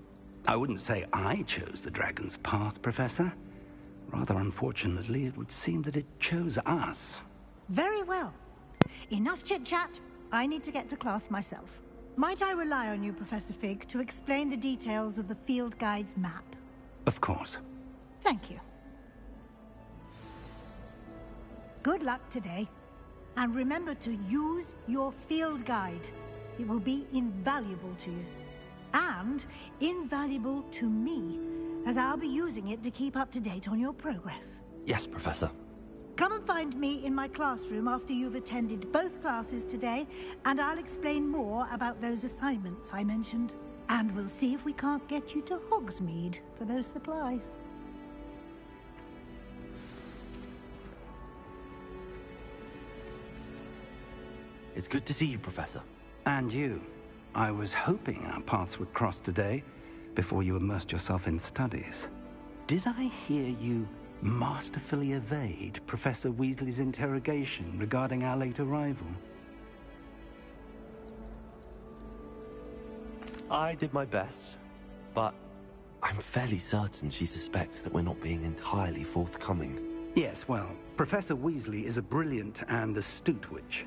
I wouldn't say I chose the dragon's path, Professor. Rather unfortunately, it would seem that it chose us. Very well. Enough chit-chat. I need to get to class myself. Might I rely on you, Professor Fig, to explain the details of the field guide's map? Of course. Thank you. Good luck today. And remember to use your field guide. It will be invaluable to you. And invaluable to me, as I'll be using it to keep up to date on your progress. Yes, Professor. Come and find me in my classroom after you've attended both classes today, and I'll explain more about those assignments I mentioned. And we'll see if we can't get you to Hogsmeade for those supplies. It's good to see you, Professor. And you. I was hoping our paths would cross today, before you immersed yourself in studies. Did I hear you masterfully evade Professor Weasley's interrogation regarding our late arrival? I did my best, but I'm fairly certain she suspects that we're not being entirely forthcoming. Yes, well, Professor Weasley is a brilliant and astute witch.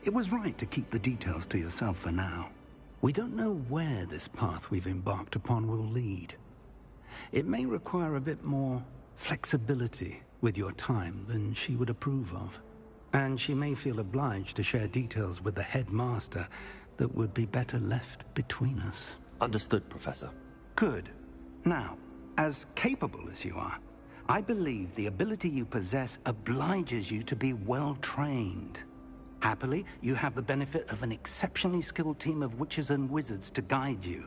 It was right to keep the details to yourself for now. We don't know where this path we've embarked upon will lead. It may require a bit more flexibility with your time than she would approve of. And she may feel obliged to share details with the headmaster that would be better left between us. Understood, Professor. Good. Now, as capable as you are, I believe the ability you possess obliges you to be well-trained. Happily, you have the benefit of an exceptionally skilled team of witches and wizards to guide you.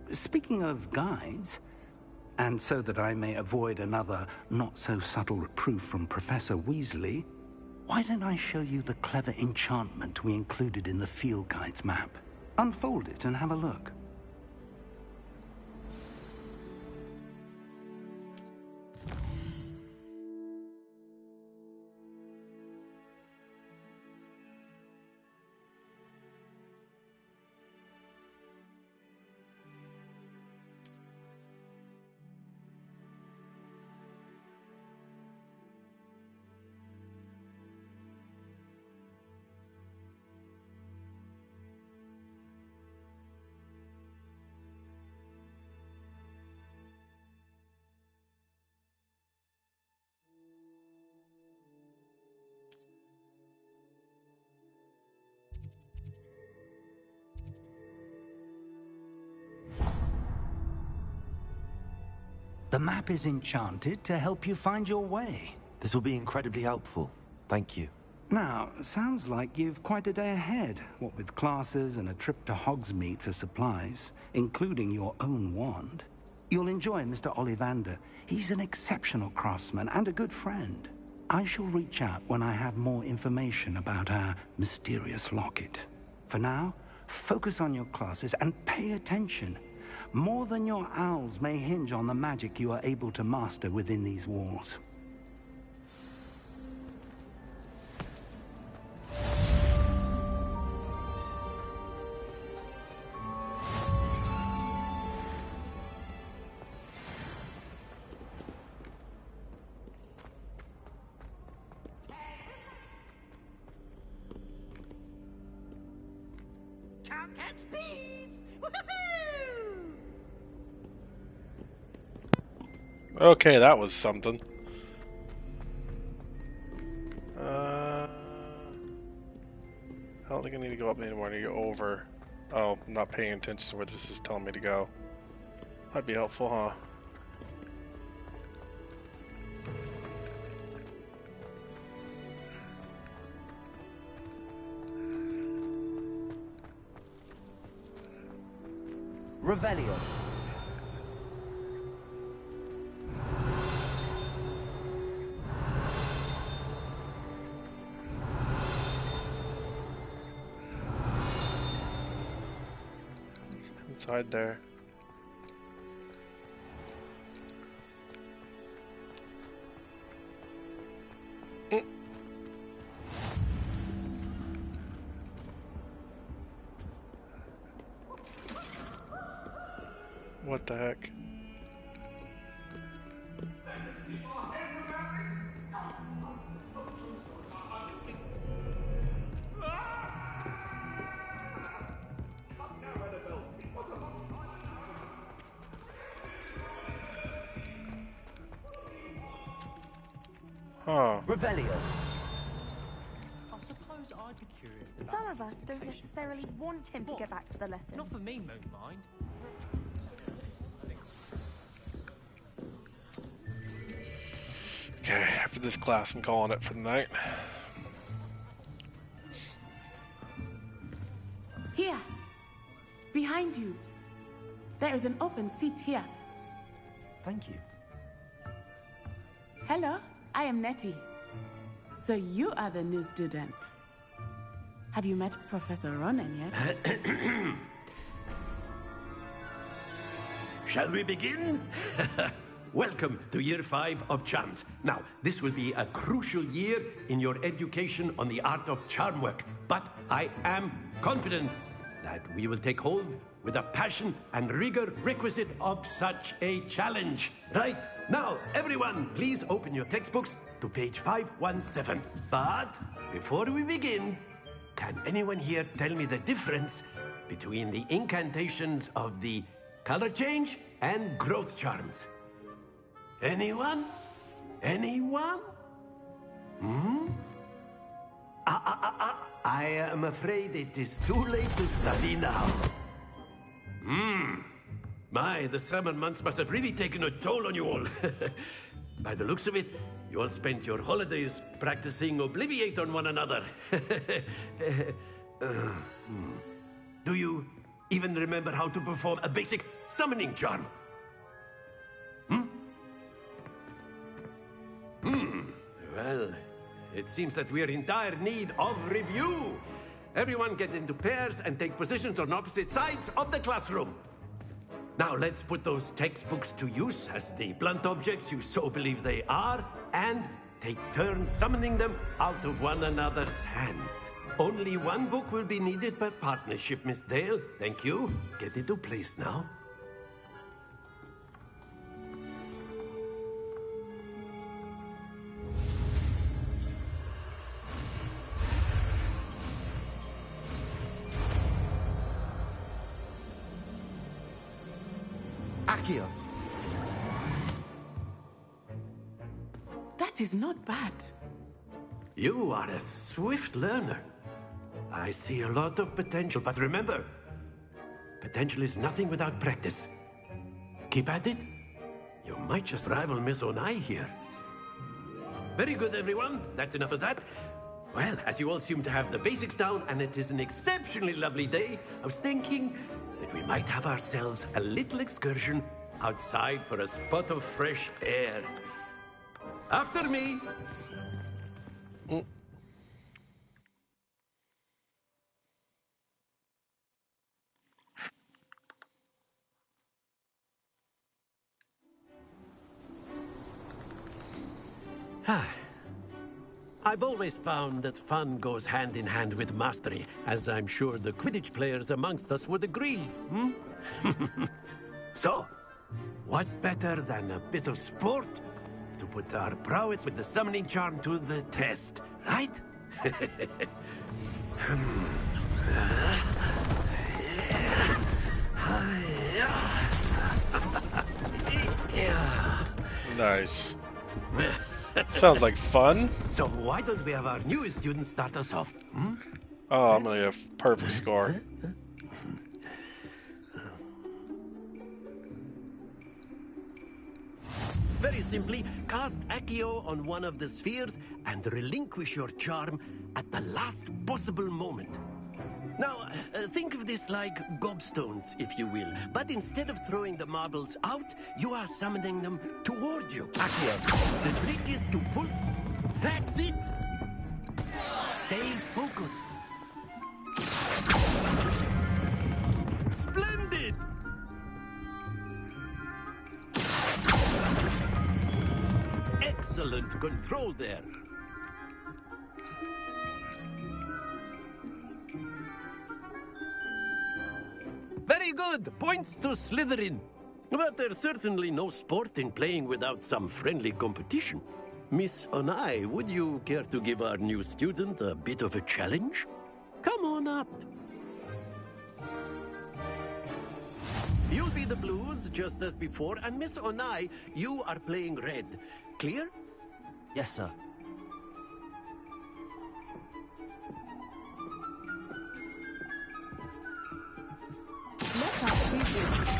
Speaking of guides, and so that I may avoid another not-so-subtle reproof from Professor Weasley, why don't I show you the clever enchantment we included in the field guide's map? Unfold it and have a look. The map is enchanted to help you find your way. This will be incredibly helpful. Thank you. Now, sounds like you've quite a day ahead, what with classes and a trip to Hogsmeade for supplies, including your own wand. You'll enjoy Mr. Ollivander. He's an exceptional craftsman and a good friend. I shall reach out when I have more information about our mysterious locket. For now, focus on your classes and pay attention. More than your owls may hinge on the magic you are able to master within these walls. Can't catch thieves! Woohoo! Okay, that was something. I don't think I need to go up anymore. I need to go over. Oh, I'm not paying attention to where this is telling me to go. That'd be helpful, huh? Revelio. Inside there. What the heck? Huh. Revelio. I suppose I'd be curious. Some of us don't necessarily want him to get back to the lesson. Not for me, won't mind. Okay, after this class, I'm calling it for the night. Here, behind you. There is an open seat here. Thank you. Hello, I am Nettie. So you are the new student. Have you met Professor Ronan yet? Shall we begin? Welcome to Year 5 of Charms. Now, this will be a crucial year in your education on the art of charm work, but I am confident that we will take hold with the passion and rigor requisite of such a challenge. Right, now, everyone, please open your textbooks to page 517. But before we begin, can anyone here tell me the difference between the incantations of the color change and growth charms? Anyone? Anyone? Hmm? I am afraid it is too late to study now. My, the summer months must have really taken a toll on you all. By the looks of it, you all spent your holidays practicing Obliviate on one another. Do you even remember how to perform a basic summoning charm? Well, it seems that we are in dire need of review. Everyone get into pairs and take positions on opposite sides of the classroom. Now let's put those textbooks to use as the blunt objects you so believe they are, and take turns summoning them out of one another's hands. Only one book will be needed per partnership, Miss Dale. Thank you. Get into place now. Accio. That is not bad. You are a swift learner. I see a lot of potential, but remember, potential is nothing without practice. Keep at it. You might just rival Miss Onai here. Very good, everyone. That's enough of that. Well, as you all seem to have the basics down, and it is an exceptionally lovely day, I was thinking that we might have ourselves a little excursion outside for a spot of fresh air. After me. I've always found that fun goes hand in hand with mastery, as I'm sure the Quidditch players amongst us would agree. So, what better than a bit of sport to put our prowess with the summoning charm to the test, right? Nice. Sounds like fun. So why don't we have our newest student start us off? Oh, I'm gonna get a perfect score. Very simply, cast Accio on one of the spheres and relinquish your charm at the last possible moment. Now, think of this like gobstones, if you will. But instead of throwing the marbles out, you are summoning them toward you. Accio, the trick is to pull... That's it! Stay focused. Splendid! Excellent control there. Very good. Points to Slytherin. But there's certainly no sport in playing without some friendly competition. Miss Onai, would you care to give our new student a bit of a challenge? Come on up. You'll be the blues, just as before, and Miss Onai, you are playing red. Clear? Yes, sir. Let us see this.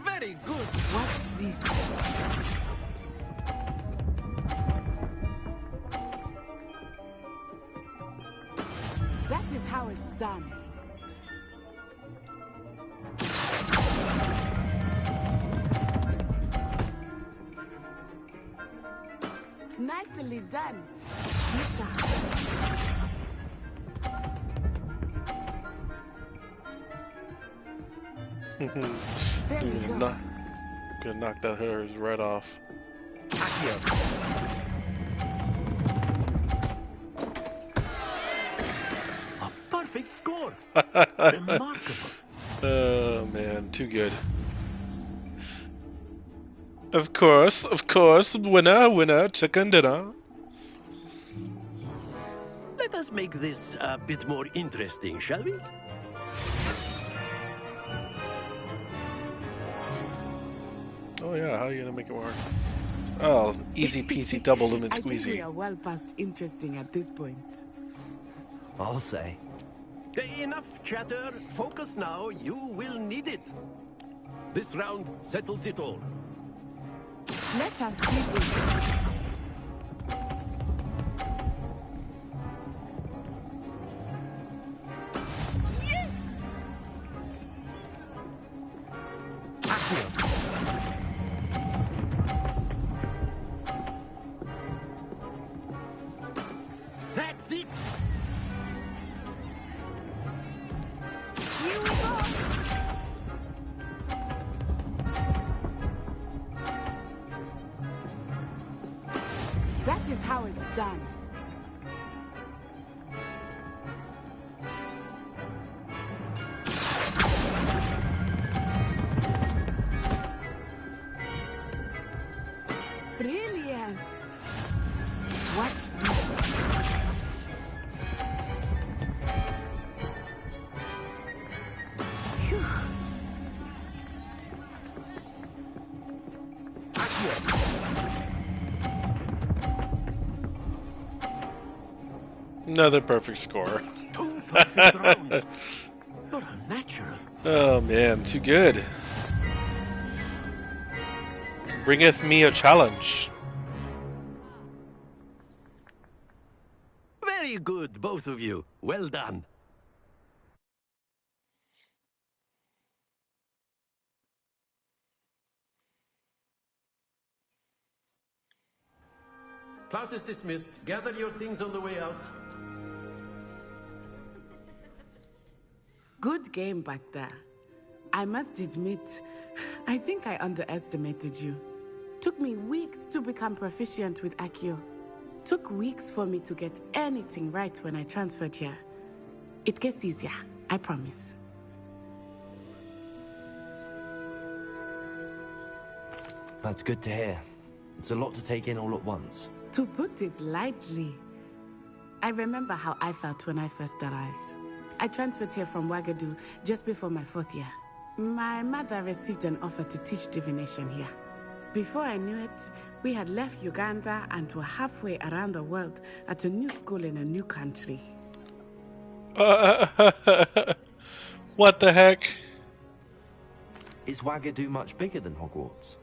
Very good. Watch this. That is how it's done. Nicely done. Misha. Gonna knock that hairs right off. A perfect score. Remarkable. Oh man, too good. Of course, winner, chicken dinner. Let us make this a bit more interesting, shall we? Oh yeah, how are you gonna make it work? Oh, easy peasy double lemon I think we squeezy. are well past interesting at this point. I'll say. Enough chatter. Focus now. You will need it. This round settles it all. Let us see this. That's it. Here we go. That is how it's done. Brilliant. Watch this. Phew. Another perfect score. 2 perfect rounds. You're a natural. Oh man, too good. Bringeth me a challenge. Very good, both of you. Well done. Class is dismissed. Gather your things on the way out. Good game back there. I must admit, I think I underestimated you. Took me weeks to become proficient with Accio. Took weeks for me to get anything right when I transferred here. It gets easier, I promise. That's good to hear. It's a lot to take in all at once. To put it lightly, I remember how I felt when I first arrived. I transferred here from Wagadu just before my 4th year. My mother received an offer to teach divination here. Before I knew it, we had left Uganda and were halfway around the world at a new school in a new country. What the heck? Is Wagadu much bigger than Hogwarts?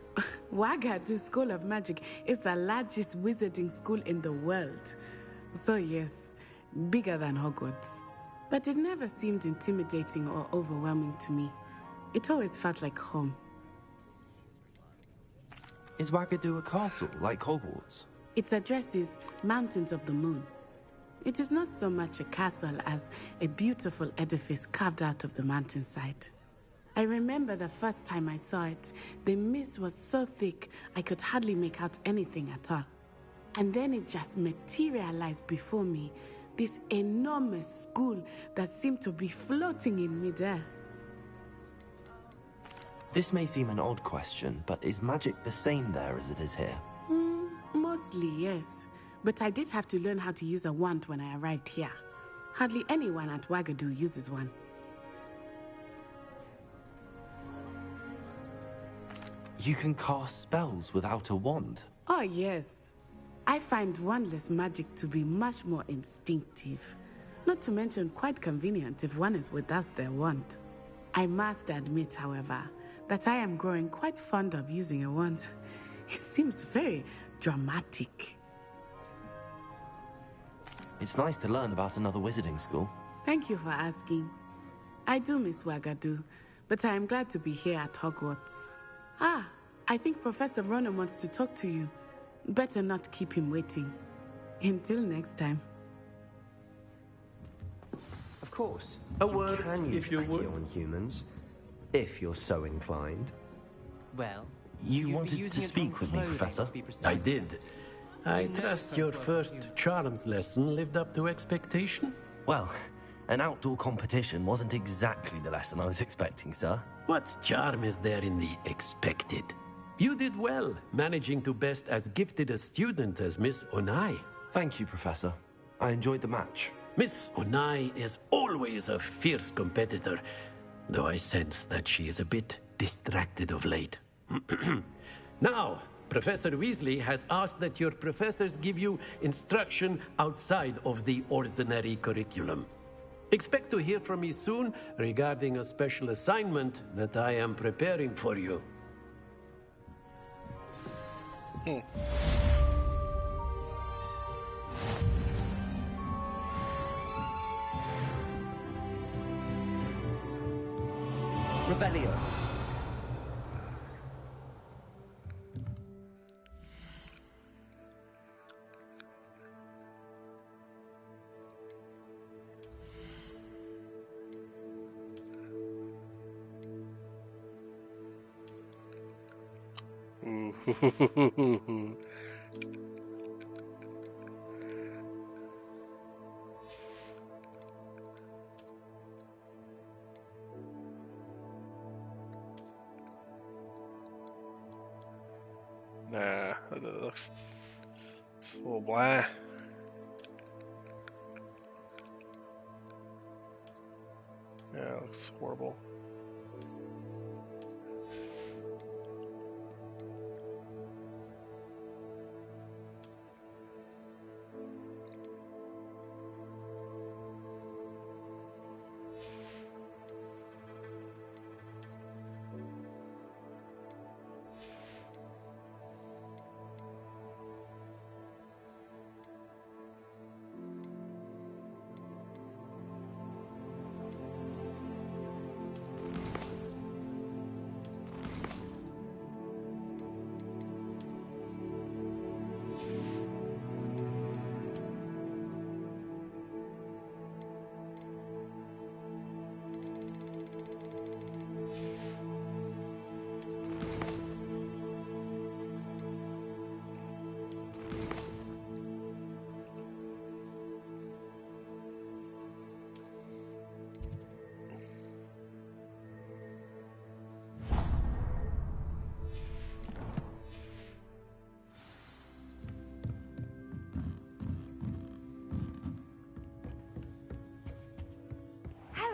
Wagadu School of Magic is the largest wizarding school in the world. So yes, bigger than Hogwarts. But it never seemed intimidating or overwhelming to me. It always felt like home. Is Wagadu a castle, like Hogwarts? Its address is Mountains of the Moon. It is not so much a castle as a beautiful edifice carved out of the mountainside. I remember the first time I saw it, the mist was so thick I could hardly make out anything at all. And then it just materialized before me, this enormous school that seemed to be floating in midair. This may seem an odd question, but is magic the same there as it is here? Mostly, yes. But I did have to learn how to use a wand when I arrived here. Hardly anyone at Wagadu uses one. You can cast spells without a wand? Oh, yes. I find wandless magic to be much more instinctive. Not to mention quite convenient if one is without their wand. I must admit, however, that I am growing quite fond of using a wand. It seems very dramatic. It's nice to learn about another wizarding school. Thank you for asking. I do miss Wagadu, but I am glad to be here at Hogwarts. Ah, I think Professor Ronan wants to talk to you. Better not keep him waiting. Until next time. Of course. A word, Can use if you would. Accio on humans, if you're so inclined. Well, you wanted to speak with me, Professor? I did. I trust your first charms lesson lived up to expectation? Well, an outdoor competition wasn't exactly the lesson I was expecting, sir. What charm is there in the expected? You did well, managing to best as gifted a student as Miss Onai. Thank you, Professor. I enjoyed the match. Miss Onai is always a fierce competitor, though I sense that she is a bit distracted of late. Now, Professor Weasley has asked that your professors give you instruction outside of the ordinary curriculum. Expect to hear from me soon regarding a special assignment that I am preparing for you. Revelio. Ooh. Nah, that looks it's a little blah. Yeah, it looks horrible.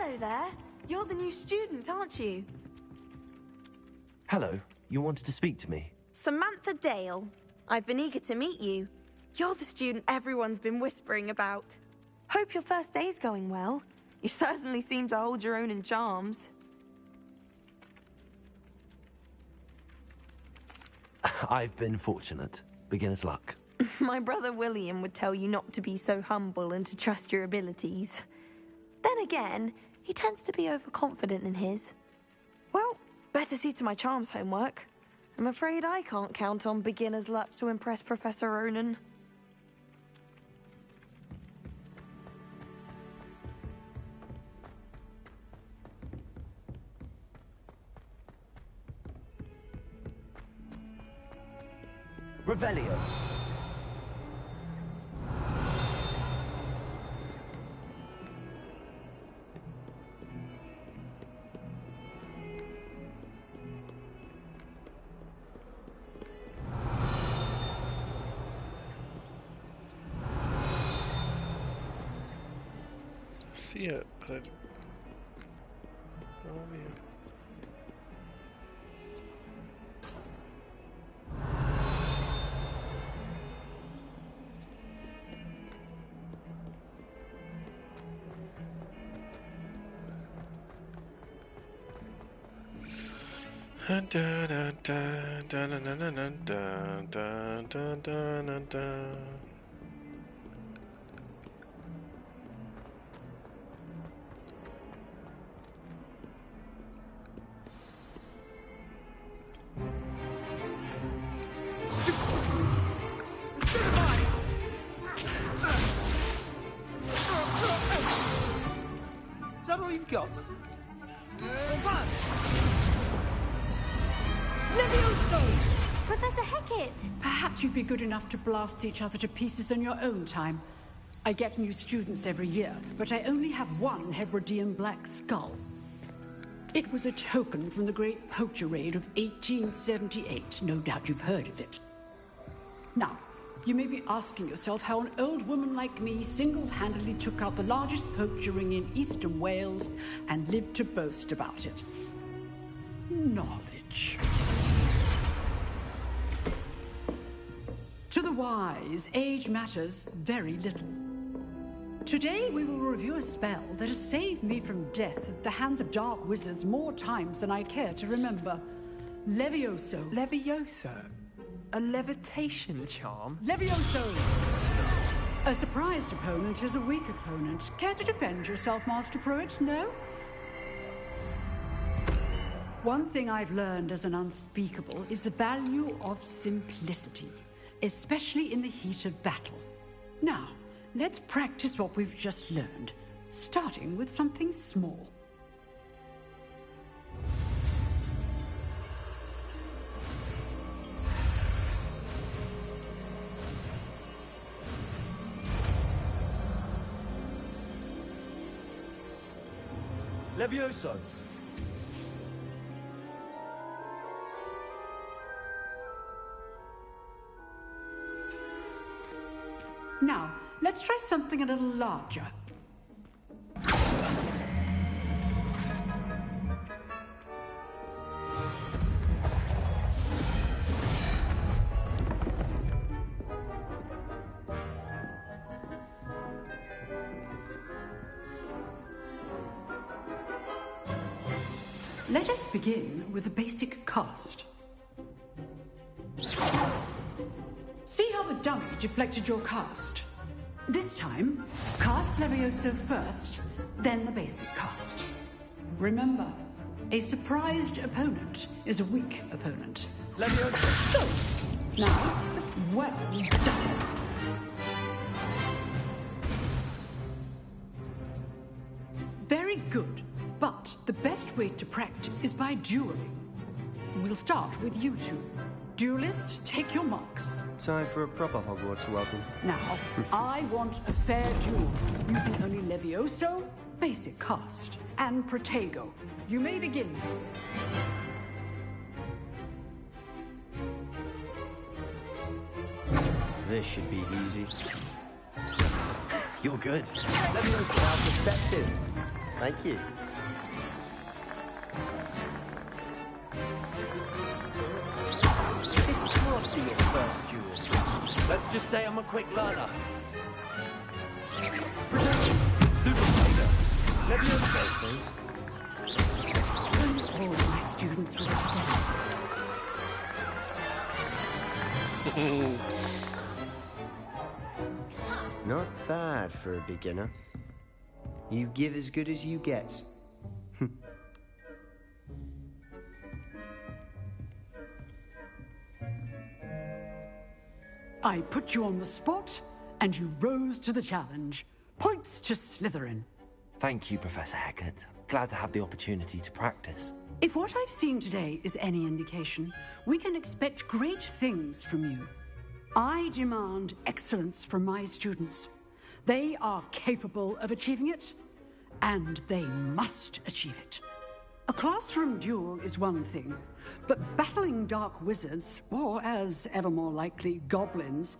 Hello there. You're the new student, aren't you? Hello. You wanted to speak to me? Samantha Dale. I've been eager to meet you. You're the student everyone's been whispering about. Hope your first day's going well. You certainly seem to hold your own in charms. I've been fortunate. Beginner's luck. My brother William would tell you not to be so humble and to trust your abilities. Then again, he tends to be overconfident in his. Well, better see to my charms homework. I'm afraid I can't count on beginner's luck to impress Professor Ronan. Revelio. See it, but I... Oh, man. Dun, dun, dun, dun, dun, dun, dun, dun, dun, dun, dun, dun. Is that all you've got? Levioso! Professor Hecat! Perhaps you'd be good enough to blast each other to pieces on your own time. I get new students every year, but I only have one Hebridean black skull. It was a token from the Great Poacher Raid of 1878. No doubt you've heard of it. Now, you may be asking yourself how an old woman like me single-handedly took out the largest poacher ring in eastern Wales and lived to boast about it. Knowledge. To the wise, age matters very little. Today we will review a spell that has saved me from death at the hands of dark wizards more times than I care to remember. Levioso. Levioso? A levitation charm? Levioso! A surprised opponent is a weak opponent. Care to defend yourself, Master Pruitt? No? One thing I've learned as an unspeakable is the value of simplicity, especially in the heat of battle. Now, let's practice what we've just learned, starting with something small. Levioso. Now, let's try something a little larger. Let us begin with a basic cast. See how the dummy deflected your cast? This time, cast Levioso first, then the basic cast. Remember, a surprised opponent is a weak opponent. Levioso! So, now, well done. Very good, but the best way to practice is by dueling. We'll start with you two. Duelists, take your marks. Time for a proper Hogwarts welcome. Now, I want a fair duel, using only Levioso, basic cast, and Protego. You may begin. This should be easy. You're good. Levioso now perspective. Thank you. This can't be your first duel. Let's just say I'm a quick learner. Protection! Student leader! Leviosa! Those things? All my students will stay. Not bad for a beginner. You give as good as you get. I put you on the spot, and you rose to the challenge. Points to Slytherin. Thank you, Professor Hecat. Glad to have the opportunity to practice. If what I've seen today is any indication, we can expect great things from you. I demand excellence from my students. They are capable of achieving it, and they must achieve it. A classroom duel is one thing, but battling dark wizards, or as ever more likely, goblins,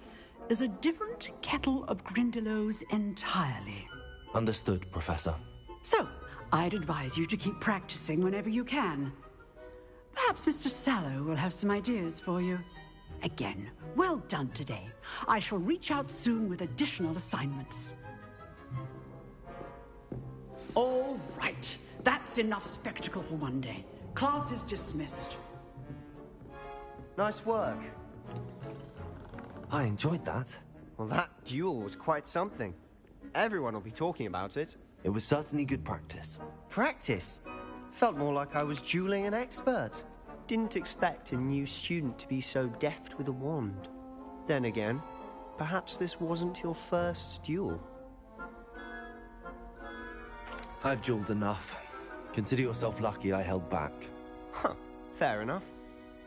is a different kettle of Grindylows entirely. Understood, Professor. So, I'd advise you to keep practicing whenever you can. Perhaps Mr. Sallow will have some ideas for you. Again, well done today. I shall reach out soon with additional assignments. All right. That's enough spectacle for one day. Class is dismissed. Nice work. I enjoyed that. Well, that duel was quite something. Everyone will be talking about it. It was certainly good practice. Practice? Felt more like I was dueling an expert. Didn't expect a new student to be so deft with a wand. Then again, perhaps this wasn't your first duel. I've dueled enough. Consider yourself lucky I held back. Huh, fair enough.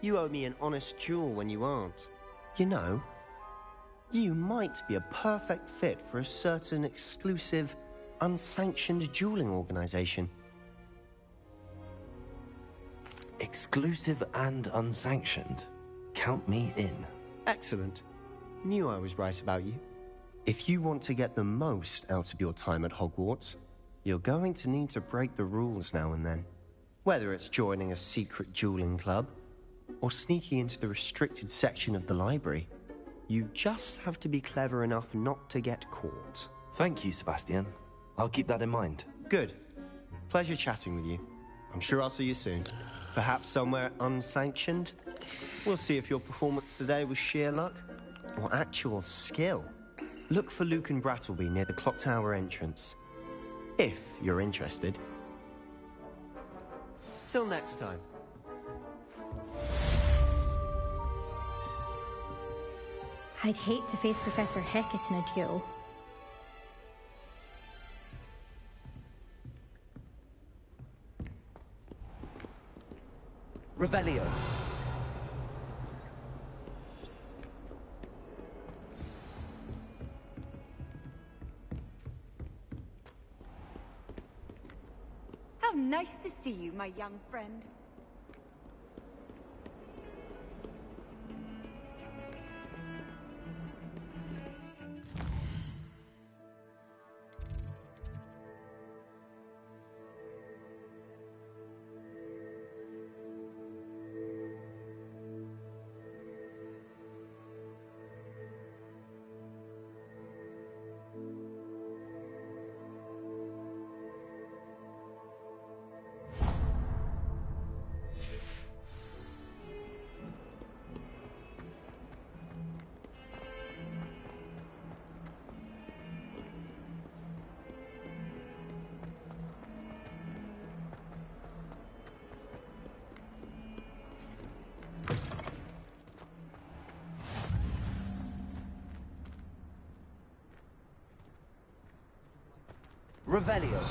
You owe me an honest duel when you aren't. You know, you might be a perfect fit for a certain exclusive, unsanctioned dueling organization. Exclusive and unsanctioned. Count me in. Excellent. Knew I was right about you. If you want to get the most out of your time at Hogwarts, you're going to need to break the rules now and then. Whether it's joining a secret dueling club, or sneaking into the restricted section of the library, you just have to be clever enough not to get caught. Thank you, Sebastian. I'll keep that in mind. Good. Pleasure chatting with you. I'm sure I'll see you soon. Perhaps somewhere unsanctioned? We'll see if your performance today was sheer luck or actual skill. Look for Luke and Brattleby near the clock tower entrance. If you're interested. Till next time. I'd hate to face Professor Hecat in a duel. Revelio. How nice to see you, my young friend. Revelio.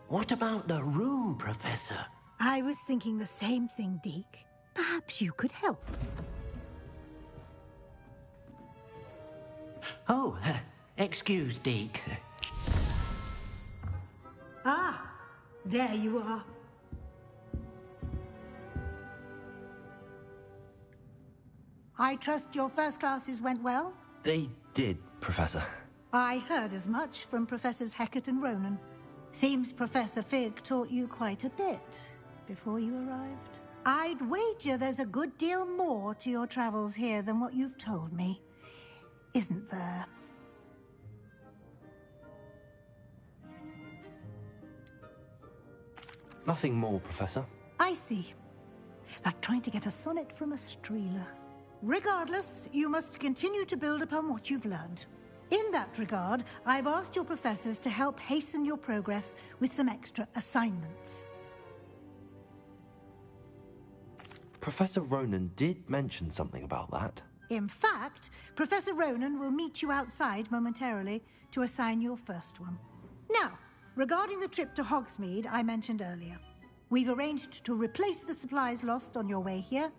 What about the room, Professor? I was thinking the same thing, Deke. Perhaps you could help. Oh, excuse, Deke. Ah, there you are. I trust your first classes went well? They did, Professor. I heard as much from Professors Hecat and Ronan. Seems Professor Fig taught you quite a bit before you arrived. I'd wager there's a good deal more to your travels here than what you've told me. Isn't there? Nothing more, Professor. I see. Like trying to get a sonnet from a streeler. Regardless, you must continue to build upon what you've learned. In that regard, I've asked your professors to help hasten your progress with some extra assignments. Professor Ronan did mention something about that. In fact, Professor Ronan will meet you outside momentarily to assign your first one. Now, regarding the trip to Hogsmeade I mentioned earlier, we've arranged to replace the supplies lost on your way here,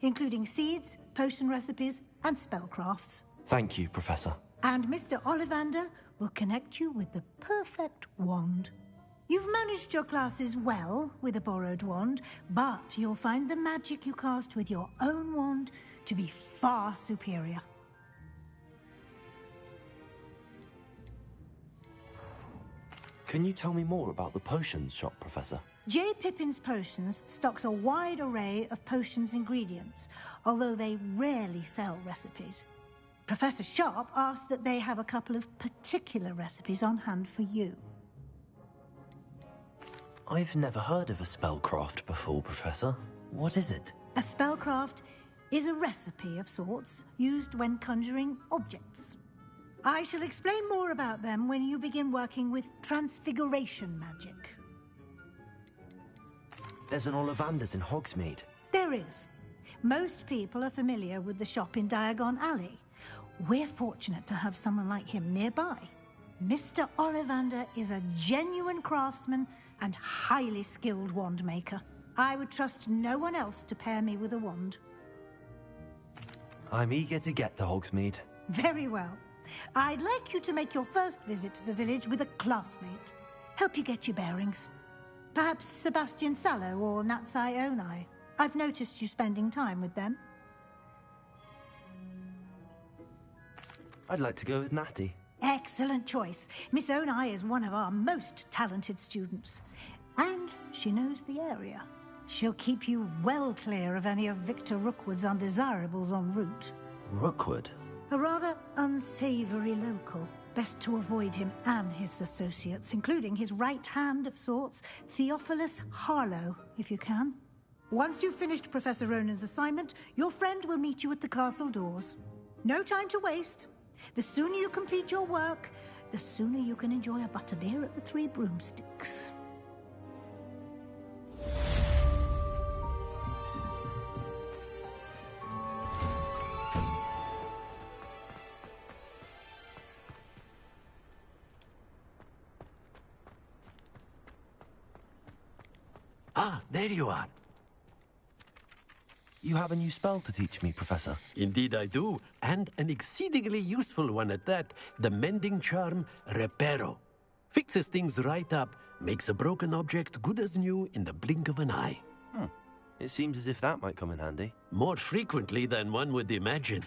including seeds, potion recipes, and spellcrafts. Thank you, Professor. And Mr. Ollivander will connect you with the perfect wand. You've managed your classes well with a borrowed wand, but you'll find the magic you cast with your own wand to be far superior. Can you tell me more about the potions shop, Professor? J. Pippin's Potions stocks a wide array of potions ingredients, although they rarely sell recipes. Professor Sharp asked that they have a couple of particular recipes on hand for you. I've never heard of a spellcraft before, Professor. What is it? A spellcraft is a recipe of sorts used when conjuring objects. I shall explain more about them when you begin working with transfiguration magic. There's an Ollivander's in Hogsmeade. There is. Most people are familiar with the shop in Diagon Alley. We're fortunate to have someone like him nearby. Mr. Ollivander is a genuine craftsman and highly skilled wand maker. I would trust no one else to pair me with a wand. I'm eager to get to Hogsmeade. Very well. I'd like you to make your first visit to the village with a classmate. Help you get your bearings. Perhaps Sebastian Sallow or Natsai Onai. I've noticed you spending time with them. I'd like to go with Natty. Excellent choice. Miss Onai is one of our most talented students. And she knows the area. She'll keep you well clear of any of Victor Rookwood's undesirables en route. Rookwood? A rather unsavory local. Best to avoid him and his associates, including his right hand of sorts, Theophilus Harlow, if you can. Once you've finished Professor Ronan's assignment, your friend will meet you at the castle doors. No time to waste. The sooner you complete your work, the sooner you can enjoy a butterbeer at the Three Broomsticks. Ah, there you are. You have a new spell to teach me, Professor. Indeed I do, and an exceedingly useful one at that. The mending charm, Reparo. Fixes things right up, makes a broken object good as new in the blink of an eye. It seems as if that might come in handy. More frequently than one would imagine.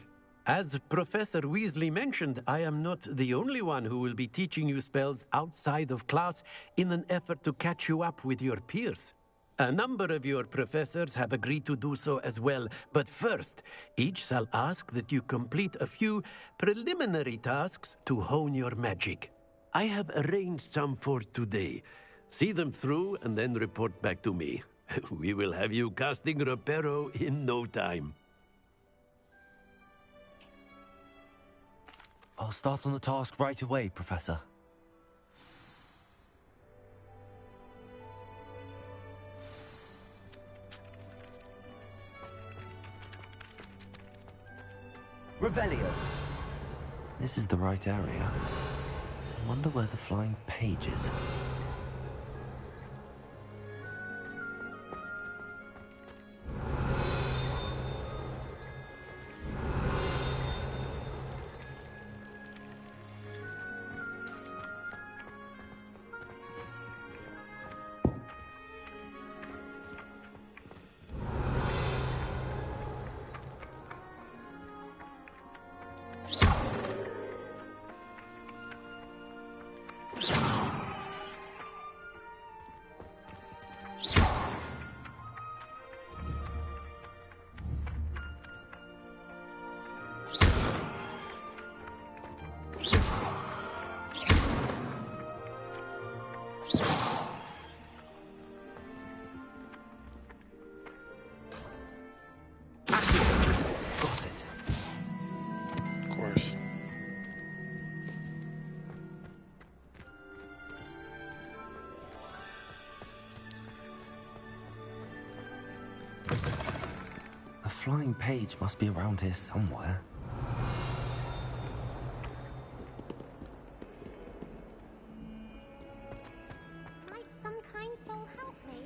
As Professor Weasley mentioned, I am not the only one who will be teaching you spells outside of class in an effort to catch you up with your peers. A number of your professors have agreed to do so as well, but first, each shall ask that you complete a few preliminary tasks to hone your magic. I have arranged some for today. See them through and then report back to me. We will have you casting Reparo in no time. I'll start on the task right away, Professor. Revelio. This is the right area. I wonder where the flying page is. flying page must be around here somewhere. Might some kind soul help me?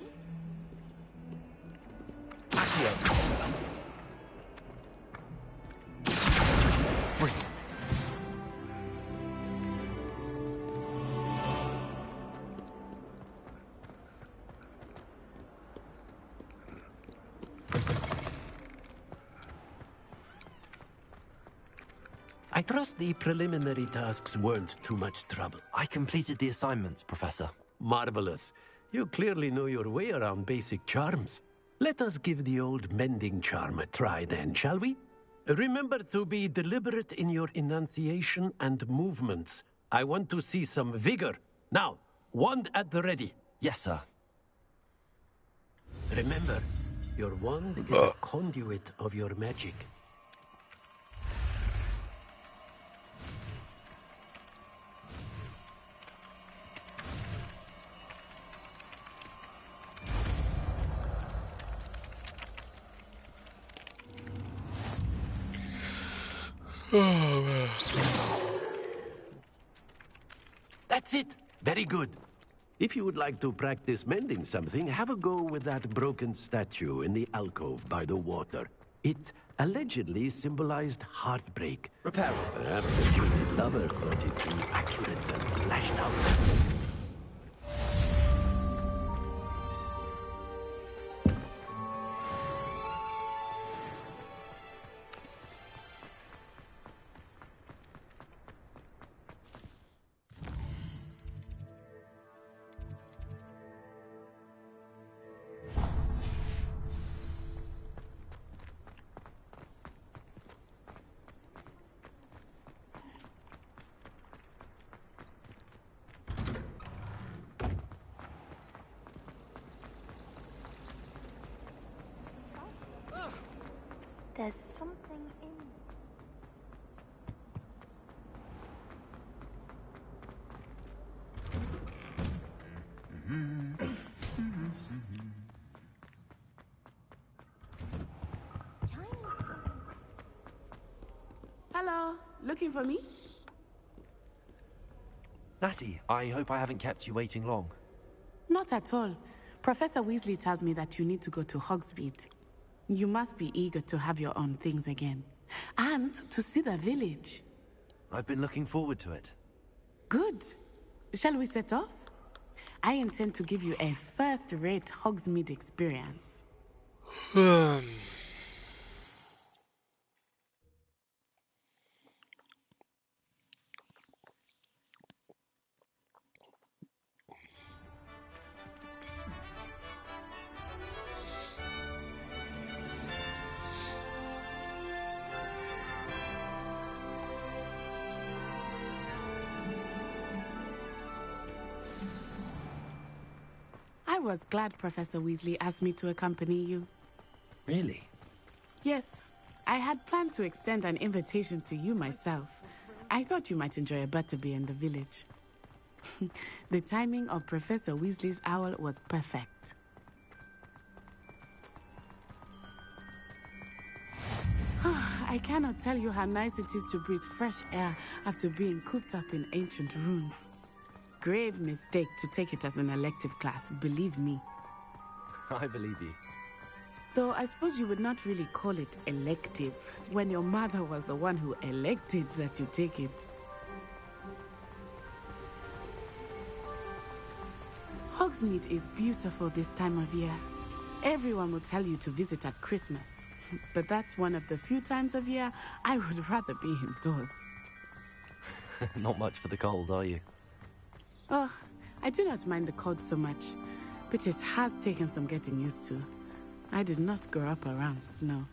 I trust the preliminary tasks weren't too much trouble. I completed the assignments, Professor. Marvelous. You clearly know your way around basic charms. Let us give the old mending charm a try then, shall we? Remember to be deliberate in your enunciation and movements. I want to see some vigor. Now, wand at the ready. Yes, sir. Remember, your wand is a conduit of your magic. That's it. Very good. If you would like to practice mending something, have a go with that broken statue in the alcove by the water. It allegedly symbolized heartbreak. Repair. Perhaps the jilted lover thought it too accurate and lashed out. There's something in... Hello, looking for me? Natty, I hope I haven't kept you waiting long. Not at all. Professor Weasley tells me that you need to go to Hogsmeade. You must be eager to have your own things again. And to see the village. I've been looking forward to it. Good. Shall we set off? I intend to give you a first-rate Hogsmeade experience. I was glad Professor Weasley asked me to accompany you. Really? Yes. I had planned to extend an invitation to you myself. I thought you might enjoy a butterbeer in the village. The timing of Professor Weasley's owl was perfect. I cannot tell you how nice it is to breathe fresh air after being cooped up in ancient rooms. Grave mistake to take it as an elective class, believe me. I believe you. Though I suppose you would not really call it elective when your mother was the one who elected that you take it. Hogsmeade is beautiful this time of year. Everyone will tell you to visit at Christmas. But that's one of the few times of year I would rather be indoors. Not much for the cold, are you? Oh, I do not mind the cold so much, but it has taken some getting used to. I did not grow up around snow.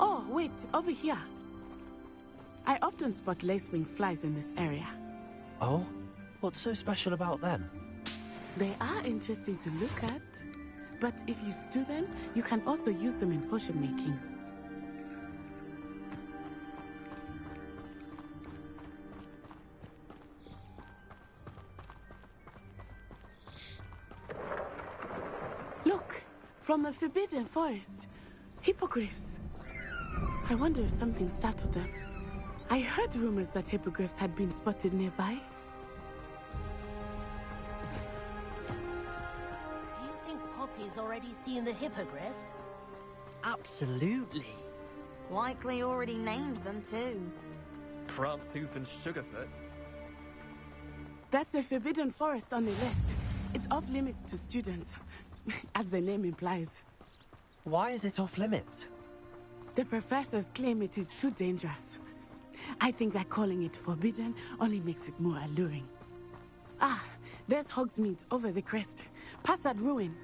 Oh, wait, over here. I often spot lacewing flies in this area. Oh? What's so special about them? They are interesting to look at, but if you stew them, you can also use them in potion making. Look, From the Forbidden Forest. Hippogriffs. I wonder if something startled them. I heard rumors that hippogriffs had been spotted nearby. Do you think Poppy's already seen the hippogriffs? Absolutely. Likely already named them too. Prantzhoof and Sugarfoot. That's the Forbidden Forest on the left. It's off limits to students, as the name implies. Why is it off limits? The professors claim it is too dangerous. I think that calling it forbidden only makes it more alluring. Ah, there's Hogsmeade over the crest, past that ruin.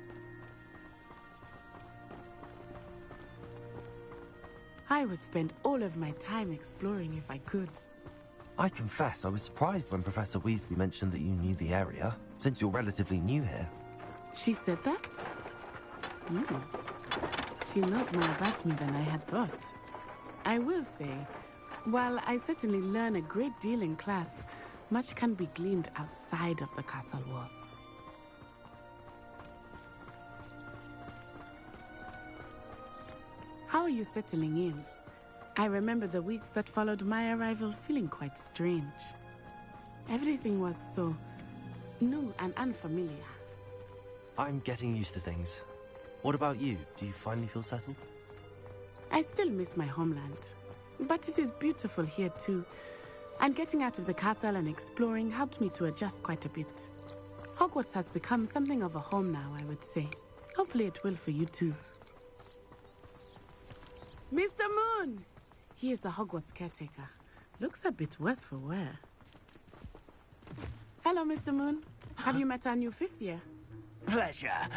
I would spend all of my time exploring if I could. I confess I was surprised when Professor Weasley mentioned that you knew the area, since you're relatively new here. She said that? She knows more about me than I had thought. I will say, while I certainly learn a great deal in class, much can be gleaned outside of the castle walls. How are you settling in? I remember the weeks that followed my arrival feeling quite strange. Everything was so new and unfamiliar. I'm getting used to things. What about you? Do you finally feel settled? I still miss my homeland, but it is beautiful here too. And getting out of the castle and exploring helped me to adjust quite a bit. Hogwarts has become something of a home now, I would say. Hopefully it will for you too. Mr. Moon! He is the Hogwarts caretaker. Looks a bit worse for wear. Hello, Mr. Moon. Have you met our new fifth year? Pleasure.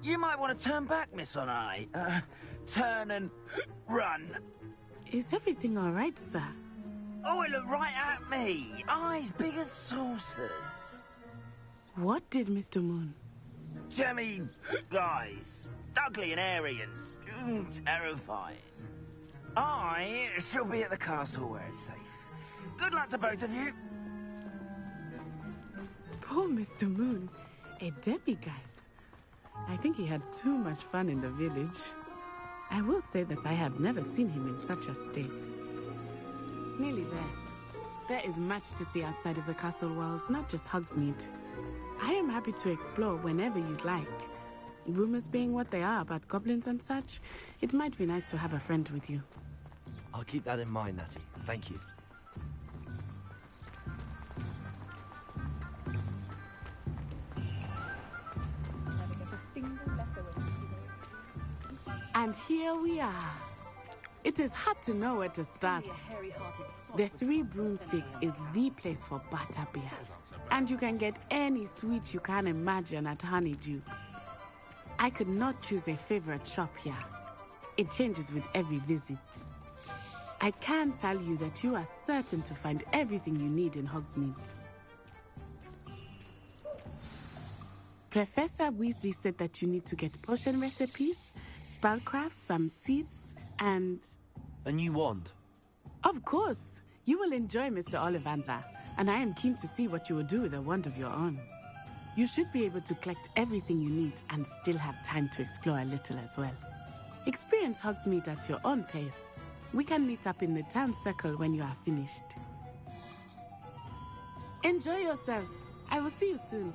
You might want to turn back, Miss On-Eye. Turn and run. Is everything all right, sir? Oh, it looked right at me. Eyes big as saucers. What did Mr. Moon? Jemmy guys. Ugly and airy and terrifying. I shall be at the castle where it's safe. Good luck to both of you. Poor Mr. Moon. A demiguise. I think he had too much fun in the village. I will say that I have never seen him in such a state. Nearly there. There is much to see outside of the castle walls, not just Hogsmeade. I am happy to explore whenever you'd like. Rumors being what they are about goblins and such, it might be nice to have a friend with you. I'll keep that in mind, Natty. Thank you. And here we are. It is hard to know where to start. The Three Broomsticks is the place for butterbeer. And you can get any sweet you can imagine at Honeydukes. I could not choose a favorite shop here. It changes with every visit. I can tell you that you are certain to find everything you need in Hogsmeade. Professor Weasley said that you need to get potion recipes, spellcrafts, some seeds, and... A new wand? Of course! You will enjoy Mr. Ollivander, and I am keen to see what you will do with a wand of your own. You should be able to collect everything you need and still have time to explore a little as well. Experience Hogsmeade at your own pace. We can meet up in the town circle when you are finished. Enjoy yourself. I will see you soon.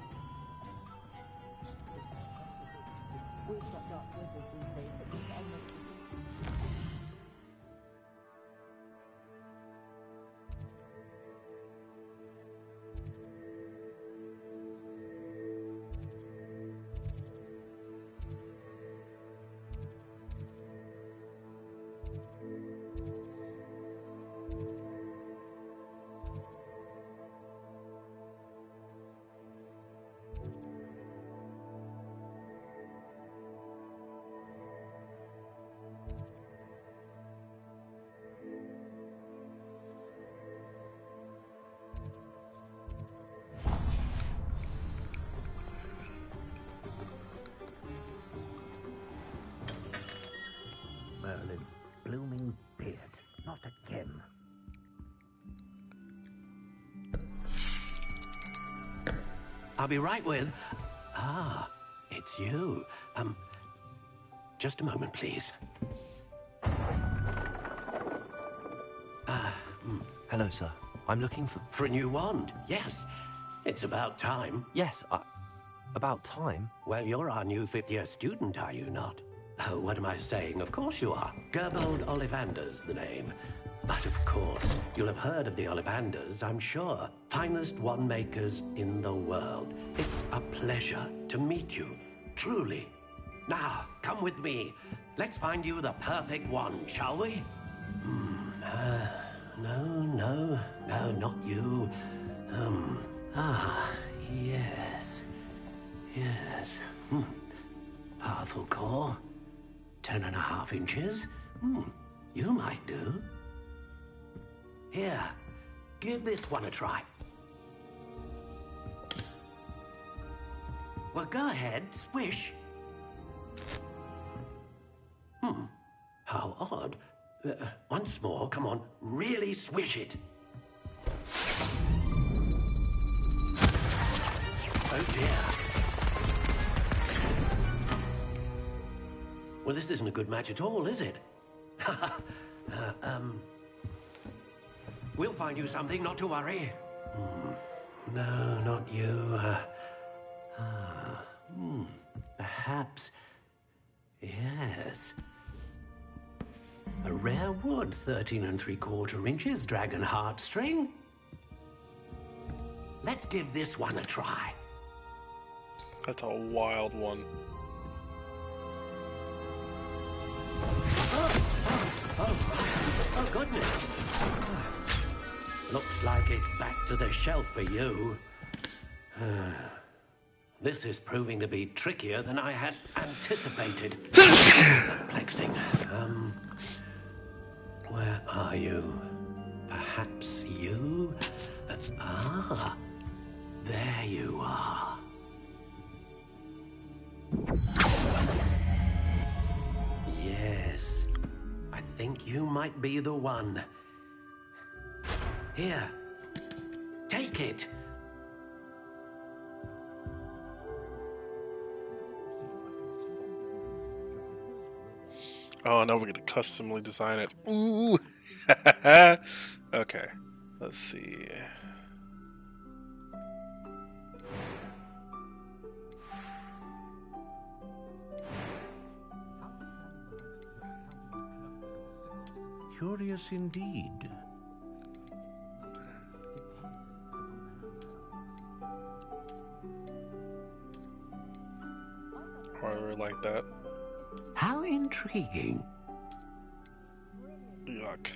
Merlin's blooming beard, not again. I'll be right with... Ah, it's you. just a moment, please. Hello, sir. I'm looking for... For a new wand, yes. It's about time. Yes, about time? Well, you're our new fifth-year student, are you not? Oh, what am I saying? Of course you are. Gerbold Ollivander's the name. But of course, you'll have heard of the Ollivanders, I'm sure. Finest wand makers in the world. It's a pleasure to meet you, truly. Now, come with me. Let's find you the perfect wand, shall we? No, not you. Yes. Powerful core. 10.5 inches. You might do. Here, give this one a try. Well, go ahead, swish. How odd. Once more, come on, really swish it. Oh dear. Well, this isn't a good match at all, is it? We'll find you something, not to worry. No, not you. Perhaps. Yes. A rare wood, 13 3/4 inches, dragon heartstring. Let's give this one a try. That's a wild one. Oh, goodness. Looks like it's back to the shelf for you. This is proving to be trickier than I had anticipated. Perplexing. Where are you? Perhaps you? There you are. Yes, I think you might be the one. Here, take it. Oh, now we're going to customly design it. Ooh! Okay, let's see. Curious indeed. I really like that. How intriguing. Yuck.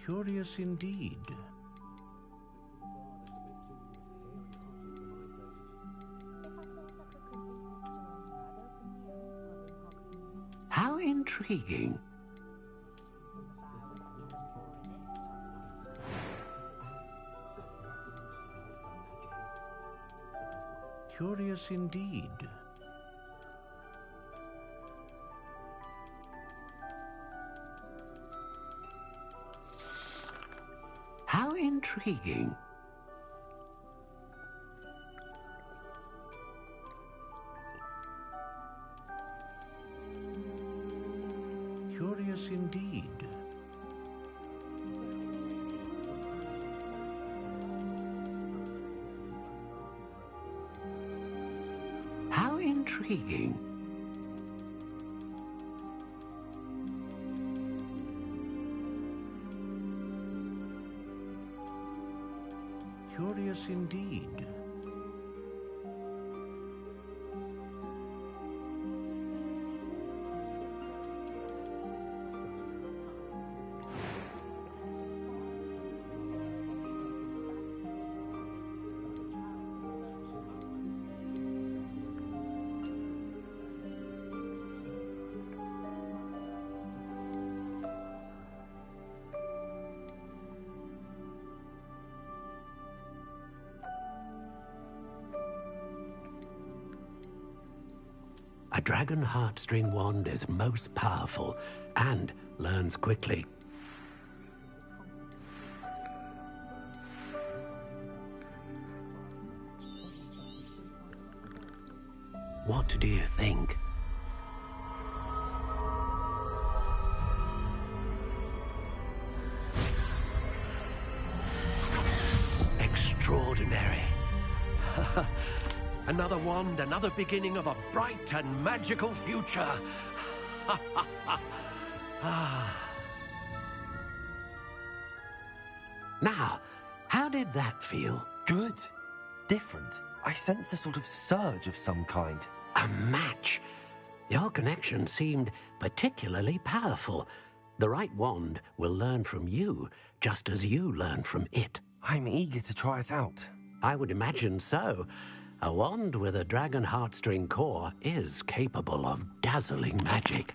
Curious indeed. How intriguing. Curious indeed. How intriguing. Curious indeed. How intriguing. Curious indeed. A dragon heartstring wand is most powerful and learns quickly. What do you think? Extraordinary. Another wand, another beginning of a bright and magical future. Now, how did that feel? Good. Different. I sensed a sort of surge of some kind. A match. Your connection seemed particularly powerful. The right wand will learn from you, just as you learn from it. I'm eager to try it out. I would imagine so. A wand with a dragon heartstring core is capable of dazzling magic.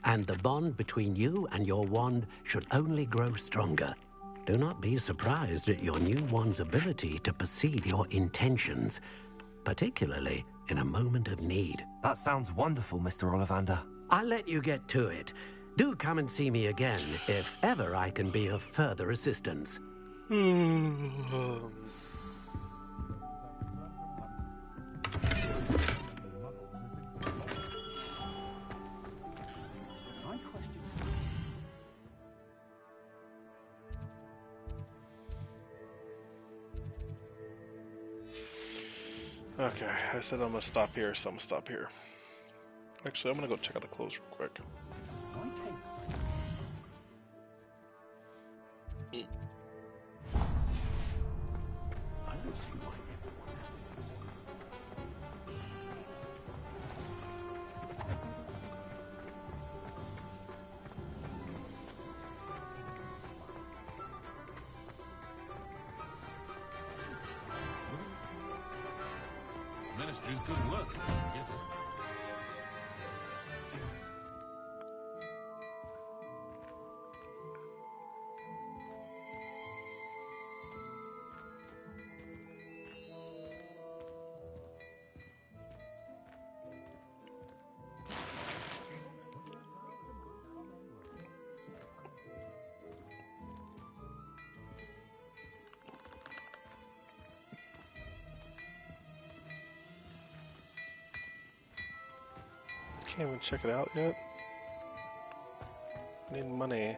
And the bond between you and your wand should only grow stronger. Do not be surprised at your new wand's ability to perceive your intentions, particularly in a moment of need. That sounds wonderful, Mr. Ollivander. I'll let you get to it. Do come and see me again if ever I can be of further assistance. Okay, I said I'm gonna stop here, so I'm gonna stop here. Actually, I'm gonna go check out the clothes real quick. Ministry's good work. Get it. Can't even check it out yet. Need money.